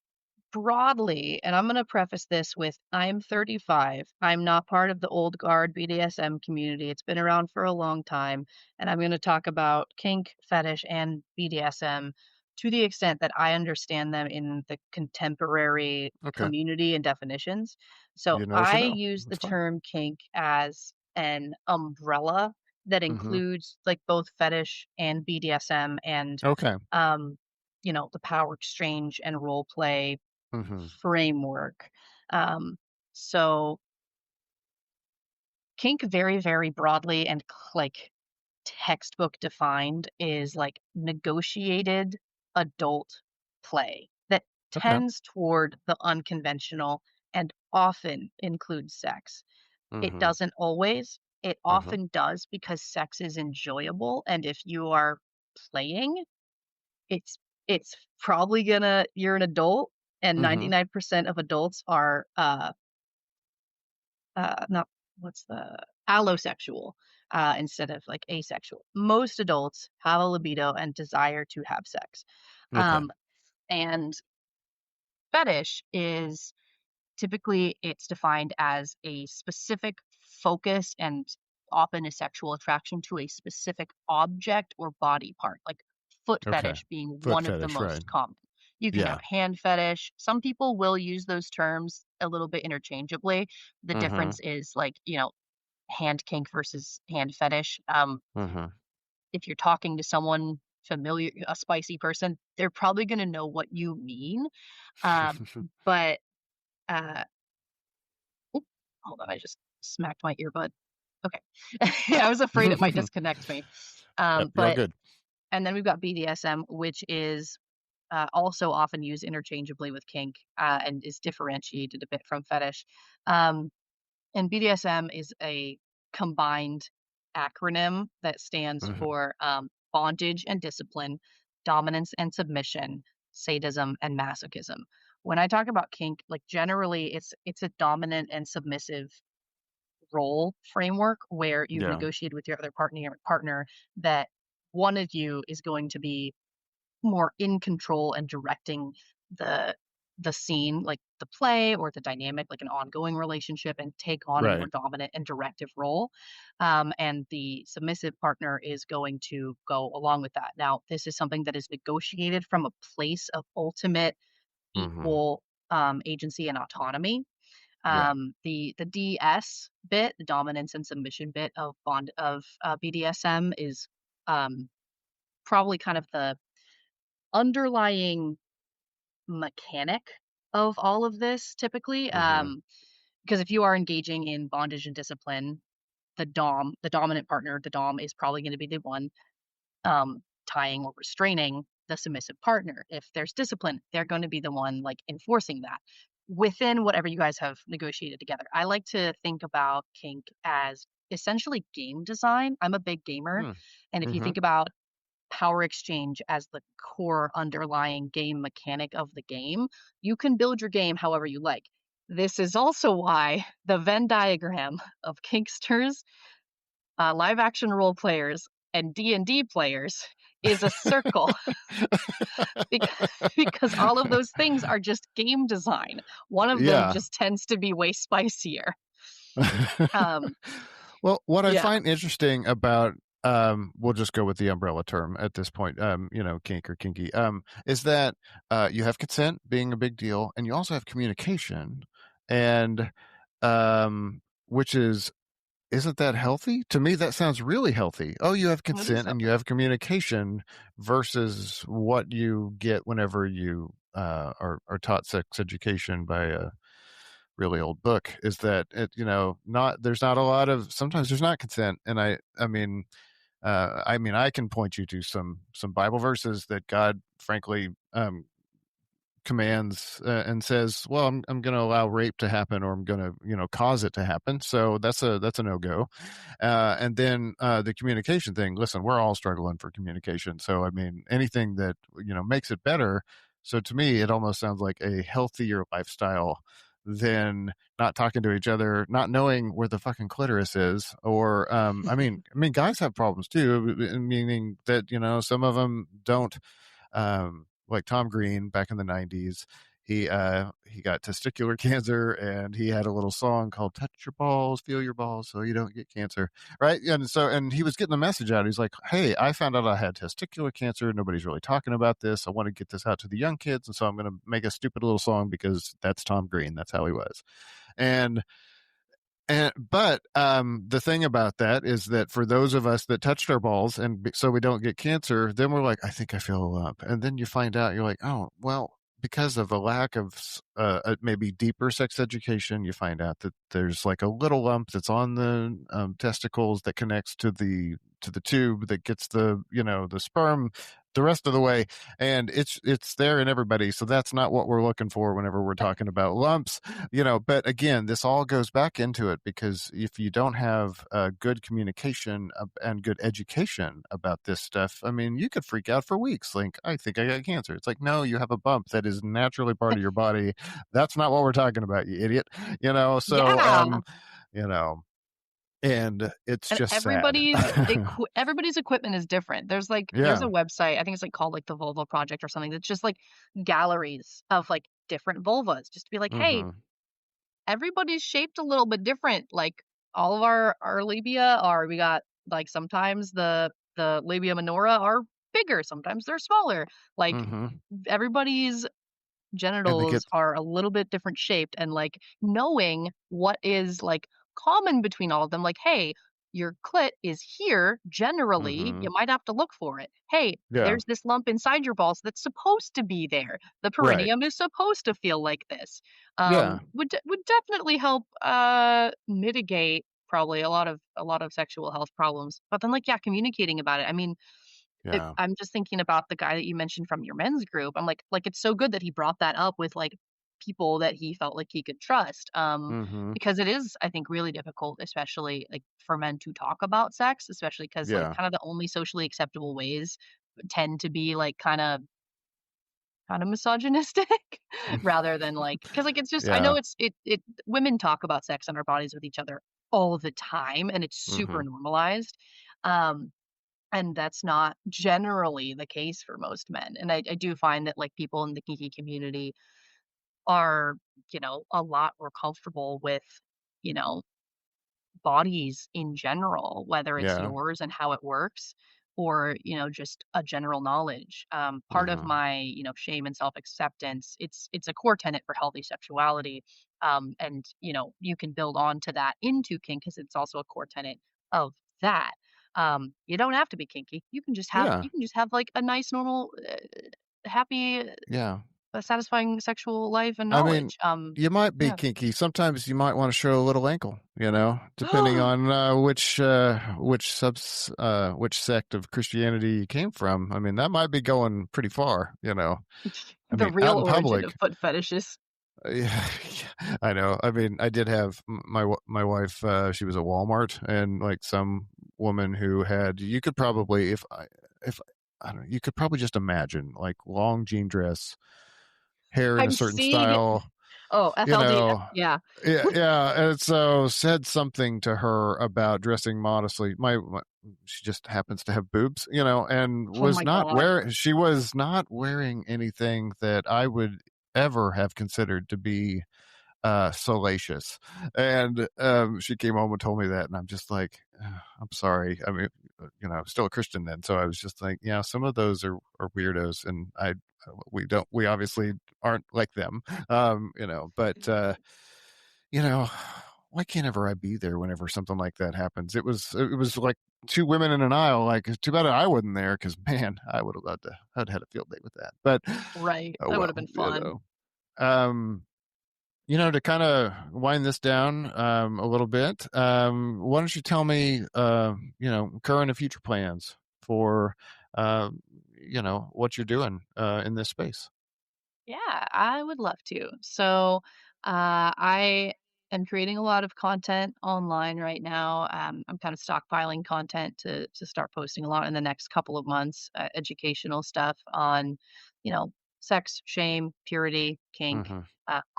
S2: broadly, and I'm going to preface this with I'm 35. I'm not part of the old guard BDSM community. It's been around for a long time. And I'm going to talk about kink, fetish, and BDSM to the extent that I understand them in the contemporary
S1: Okay,
S2: community and definitions. So
S1: you know what you
S2: I
S1: know.
S2: use the
S1: That's fine.
S2: term kink as an umbrella that
S1: Mm-hmm.
S2: includes like both fetish and BDSM and
S1: Okay.
S2: um, the power exchange and role play
S1: Mm-hmm.
S2: framework. Um, so kink very, very broadly and like textbook defined is like negotiated adult play that
S1: Okay.
S2: tends toward the unconventional and often includes sex. It
S1: Mm-hmm.
S2: doesn't always. It
S1: Mm-hmm.
S2: often does because sex is enjoyable. And if you are playing, it's it's probably gonna you're an adult and
S1: Mm-hmm.
S2: 99% of adults are not what's the allosexual instead of like asexual. Most adults have a libido and desire to have sex.
S1: Okay.
S2: Um, and fetish is typically it's defined as a specific focus and often a sexual attraction to a specific object or body part, like foot
S1: Okay.
S2: fetish being
S1: Foot
S2: one of the
S1: fetish, right?
S2: most common. You can
S1: Yeah.
S2: have hand fetish. Some people will use those terms a little bit interchangeably. The
S1: Mm-hmm.
S2: difference is like, hand kink versus hand fetish.
S1: Mm-hmm.
S2: If you're talking to someone familiar, a spicy person, they're probably going to know what you mean. But uh, oop, hold on, I just smacked my earbud. Okay, I was afraid it might disconnect me.
S1: Yep. You're all
S2: But
S1: good.
S2: and then we've got BDSM, which is also often used interchangeably with kink and is differentiated a bit from fetish. Um, And BDSM is a combined acronym that stands
S1: Mm-hmm.
S2: for bondage and discipline, dominance and submission, sadism and masochism. When I talk about kink, like generally it's a dominant and submissive role framework where you've
S1: Yeah.
S2: negotiated with your other partner that one of you is going to be more in control and directing the the scene, like the play or the dynamic, like an ongoing relationship, and take on a more
S1: Right.
S2: dominant and directive role. And the submissive partner is going to go along with that. Now, this is something that is negotiated from a place of ultimate
S1: Mm-hmm.
S2: equal agency and autonomy.
S1: Yeah.
S2: The DS bit, the dominance and submission bit of BDSM is probably kind of the underlying mechanic of all of this typically,
S1: Mm-hmm.
S2: because if you are engaging in bondage and discipline, the dominant partner, the dom is probably going to be the one tying or restraining the submissive partner. If there's discipline, they're going to be the one like enforcing that within whatever you guys have negotiated together. I like to think about kink as essentially game design. I'm a big gamer, and if you
S1: Mm-hmm.
S2: think about power exchange as the core underlying game mechanic of the game, you can build your game however you like. This is also why the Venn diagram of Kinksters, live action role players, and D&D players is a circle because, because all of those things are just game design. One of them
S1: Yeah.
S2: just tends to be way spicier. Um,
S1: Well, what I
S2: yeah,
S1: find interesting about we'll just go with the umbrella term at this point, kink or kinky, is that you have consent being a big deal, and you also have communication, and which isn't that healthy? To me, that sounds really healthy. Oh, you have
S2: what is
S1: consent and you
S2: healthy?
S1: have communication versus what you get whenever you are taught sex education by really old book, is that it, not there's not a lot of, sometimes there's not consent. And I mean, I can point you to some Bible verses that God, frankly, commands and says, "Well, I'm going to allow rape to happen, or I'm going to, cause it to happen." So that's a no go. And then the communication thing. Listen, we're all struggling for communication. So I mean, anything that makes it better. So to me, it almost sounds like a healthier lifestyle than not talking to each other, not knowing where the fucking clitoris is, or I mean, guys have problems too, meaning that some of them don't, like Tom Green back in the '90s. He got testicular cancer, and he had a little song called "Touch Your Balls, Feel Your Balls, so you don't get cancer," right? And he was getting the message out. He's like, "Hey, I found out I had testicular cancer. Nobody's really talking about this. I want to get this out to the young kids, and so I'm going to make a stupid little song because that's Tom Green. That's how he was." And but the thing about that is that for those of us that touched our balls, and so we don't get cancer, then we're like, I think I feel a lump, and then you find out, you're like, oh well, because of a lack of maybe deeper sex education, you find out that there's like a little lump that's on the testicles that connects to the tube that gets the sperm the rest of the way, and it's there in everybody. So that's not what we're looking for whenever we're talking about lumps. But again, this all goes back into it, because if you don't have good communication and good education about this stuff, I mean, you could freak out for weeks, like, I think I got cancer. It's like, no, you have a bump that is naturally part of your body. That's not what we're talking about, you idiot. So
S2: Yeah.
S1: you know and it's
S2: And
S1: just sad.
S2: everybody's equipment is different. There's a
S1: Yeah.
S2: website, I think it's, like, called, like, the Vulva Project or something, that's just, like, galleries of, like, different vulvas, just to be like, "Hey,
S1: Hmm.
S2: everybody's shaped a little bit different." Like, all of our labia are we got, like, sometimes the labia minora are bigger, sometimes they're smaller. Like,
S1: Hmm.
S2: everybody's
S1: And they get.
S2: genitals are a little bit different shaped, and like knowing what is like common between all of them, like, hey, your clit is here generally,
S1: Hmm.
S2: you might have to look for it. Hey,
S1: Yeah.
S2: there's this lump inside your balls that's supposed to be there, the
S1: Right.
S2: perineum is supposed to feel like this.
S1: Yeah.
S2: Would definitely help mitigate probably a lot of sexual health problems. But then, like, yeah, communicating about it, I mean,
S1: Yeah.
S2: I'm just thinking about the guy that you mentioned from your men's group. I'm like, it's so good that he brought that up with, like, people that he felt like he could trust,
S1: Hmm.
S2: because it is, I think, really difficult, especially, like, for men to talk about sex, especially because, like,
S1: Yeah.
S2: kind of the only socially acceptable ways tend to be, like, kinda misogynistic rather than, like, because like, it's just I know
S1: Yeah.
S2: it women talk about sex and our bodies with each other all the time, and it's super
S1: Hmm.
S2: normalized, um and that's not generally the case for most men. And I do find that, like, people in the geeky community are, a lot more comfortable with, you know, bodies in general, whether it's
S1: Yeah.
S2: yours and how it works, or, just a general knowledge. Part of
S1: Hmm.
S2: my, shame and self-acceptance, it's a core tenet for healthy sexuality. And, you can build on to that into kink because it's also a core tenet of that. You don't have to be kinky.
S1: Yeah.
S2: You can just have like a nice, normal, happy,
S1: Yeah.
S2: satisfying sexual life and
S1: I mean,
S2: knowledge.
S1: you might be
S2: Yeah.
S1: kinky. Sometimes you might want to show a little ankle, depending on which sect of Christianity you came from. I mean, that might be going pretty far. I
S2: The
S1: mean,
S2: real
S1: out in
S2: origin
S1: public.
S2: of foot fetishes.
S1: Yeah, I know. I mean, I did have my wife. She was at Walmart, and like some woman who had. You could probably, if I don't know, you could probably just imagine like long jean dress, hair in a
S2: I'm
S1: certain
S2: seeing it.
S1: style.
S2: Oh,
S1: You
S2: FLD.
S1: know,
S2: Yeah.
S1: yeah, yeah. And so said something to her about dressing modestly. She just happens to have boobs, and
S2: Oh
S1: was
S2: my
S1: not
S2: god.
S1: wearing. She was not wearing anything that I would ever have considered to be salacious. And she came home and told me that, and I'm just like, I'm sorry. I mean, I'm still a Christian then, so I was just like, yeah, some of those are weirdos, and we obviously aren't like them. But you know, why can't ever I be there whenever something like that happens? It was like two women in an aisle. Like, too bad I wasn't there, because man, I would have loved to. I'd had a field day with that. But
S2: Right.
S1: oh
S2: That would have
S1: well.
S2: been fun.
S1: Um, To kind of wind this down a little bit, why don't you tell me, current and future plans for, uh, what you're doing in this space?
S2: Yeah, I would love to. So, I am creating a lot of content online right now. I'm kind of stockpiling content to start posting a lot in the next couple of months. Educational stuff on, you know, sex, shame, purity, kink,
S1: Hmm.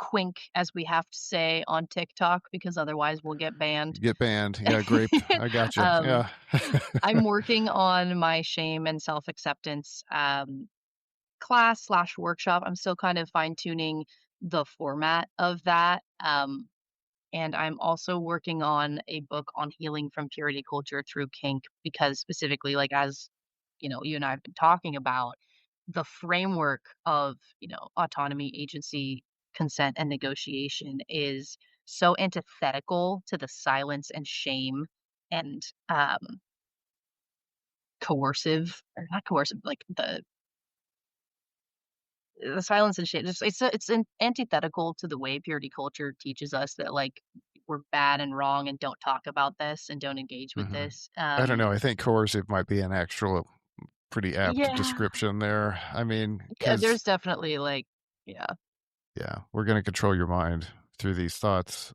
S2: quink, as we have to say on TikTok, because otherwise we'll get banned.
S1: Get banned. Yeah, graped. I gotcha.
S2: um,
S1: Yeah.
S2: I'm working on my shame and self acceptance. Class slash workshop. I'm still kind of fine tuning the format of that. And I'm also working on a book on healing from purity culture through kink because specifically, like as you and I have been talking about, the framework of autonomy, agency, consent, and negotiation is so antithetical to the silence and shame and coercive or not coercive, like the silence and shame. It's antithetical to the way purity culture teaches us that like we're bad and wrong and don't talk about this and don't engage with
S1: Hmm.
S2: this.
S1: I don't know. I think coercive might be an actual pretty apt
S2: Yeah,
S1: description there. I mean,
S2: yeah.
S1: because
S2: There's definitely like, yeah.
S1: yeah, we're going to control your mind through these thoughts,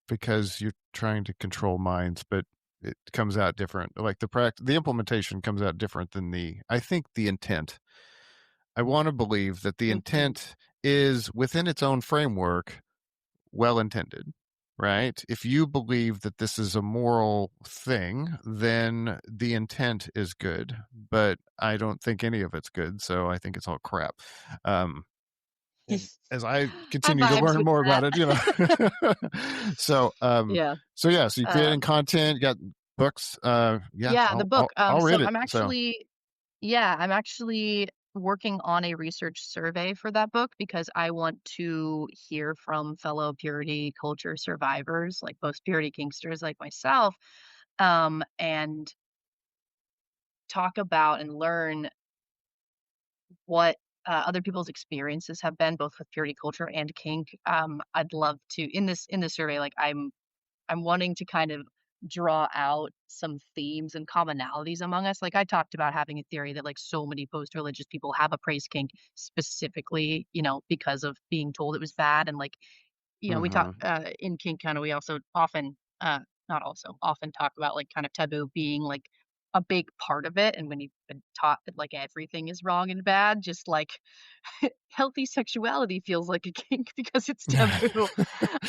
S1: because you're trying to control minds, but it comes out different. Like the implementation comes out different than I think the intent. I want to believe that the
S2: Mhm.
S1: intent is within its own framework, well intended, right? If you believe that this is a moral thing, then the intent is good, but I don't think any of it's good. So I think it's all crap. Um, and as I
S2: I
S1: continue to
S2: vibes
S1: learn
S2: with
S1: more
S2: that.
S1: about it, so
S2: Yeah.
S1: so you're creating
S2: Um,
S1: content, you got books. Yeah,
S2: yeah, the
S1: I'll
S2: book.
S1: I'll, I'll
S2: So
S1: read it. So
S2: I'm actually working on a research survey for that book because I want to hear from fellow purity culture survivors, like post purity kinksters like myself, and talk about and learn what other people's experiences have been, both with purity culture and kink. I'd love to in this survey, like I'm wanting to kind of draw out some themes and commonalities among us. Like I talked about having a theory that like so many post-religious people have a praise kink specifically, because of being told it was bad. And like, we talk
S1: hmm.
S2: in kink kind of we also often not also often talk about like kind of taboo being like a big part of it. And when you've been taught that like everything is wrong and bad, just like healthy sexuality feels like a kink because it's taboo.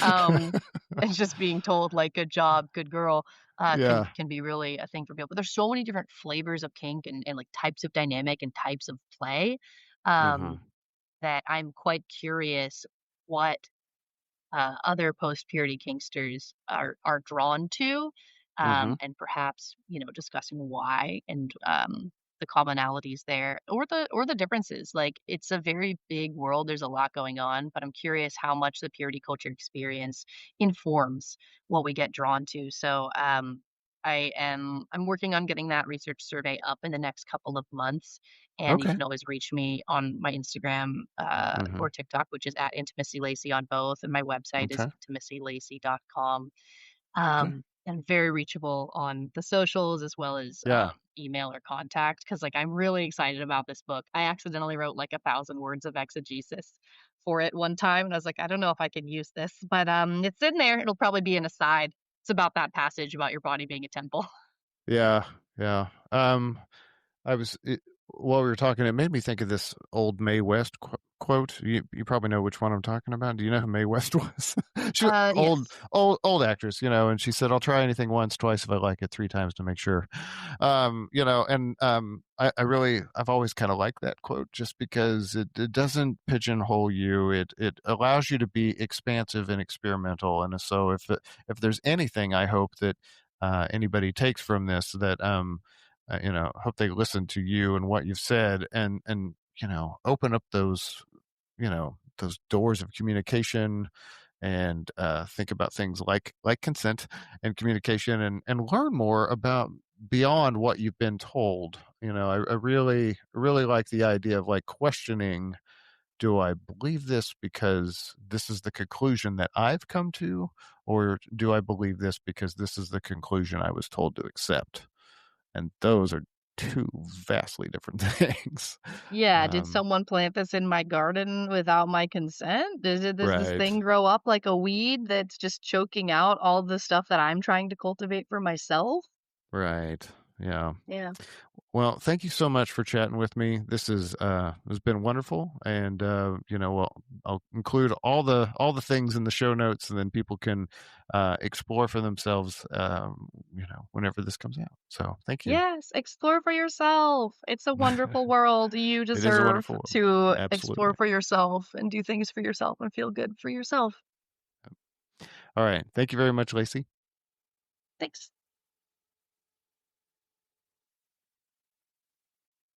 S2: Um, and just being told like "good job, good girl," can
S1: Yeah.
S2: can be really a thing for people. But there's so many different flavors of kink and like types of dynamic and types of play,
S1: Hmm.
S2: um, that I'm quite curious what other post-purity kinksters are drawn to,
S1: Hmm.
S2: and perhaps discussing why and the commonalities there or the differences. Like it's a very big world. There's a lot going on, but I'm curious how much the purity culture experience informs what we get drawn to. So I'm working on getting that research survey up in the next couple of months, and you
S1: Okay.
S2: can always reach me on my Instagram
S1: Hmm.
S2: or TikTok, which is at Intimacy Lacey on both, and my website is
S1: Okay.
S2: intimacylacy.com.
S1: Okay.
S2: And very reachable on the socials as well as
S1: Yeah.
S2: email or contact because like I'm really excited about this book. I accidentally wrote like 1,000 words of exegesis for it one time, and I was like, I don't know if I can use this, but it's in there. It'll probably be an aside. It's about that passage about your body being a temple.
S1: Yeah. Yeah. I was while we were talking, it made me think of this old Mae West quote. You probably know which one I'm talking about. Do you know who Mae West was? She old
S2: Yes.
S1: old actress, and she said, "I'll try anything once, twice if I like it, three times to make sure." And I've always kind of liked that quote just because it doesn't pigeonhole you. It allows you to be expansive and experimental. And so if there's anything, I hope that anybody takes from this that hope they listen to you and what you've said and open up those doors of communication and think about things like consent and communication and learn more about beyond what you've been told. I really really like the idea of like questioning do I believe this because this is the conclusion that I've come to, or do I believe this because this is the conclusion I was told to accept? And those are two vastly different things.
S2: Yeah, did
S1: Um,
S2: someone plant this in my garden without my consent? Does this
S1: right,
S2: thing grow up like a weed that's just choking out all the stuff that I'm trying to cultivate for myself?
S1: right. Yeah.
S2: Yeah.
S1: Well, thank you so much for chatting with me. This is has been wonderful, and I'll include all the things in the show notes, and then people can explore for themselves, whenever this comes out. So, thank you.
S2: Yes, explore for yourself. It's a wonderful world. You
S1: It is a
S2: deserve
S1: wonderful world.
S2: to explore
S1: Absolutely.
S2: for yourself and do things for yourself and feel good for yourself.
S1: All right. Thank you very much, Lacey.
S2: Thanks.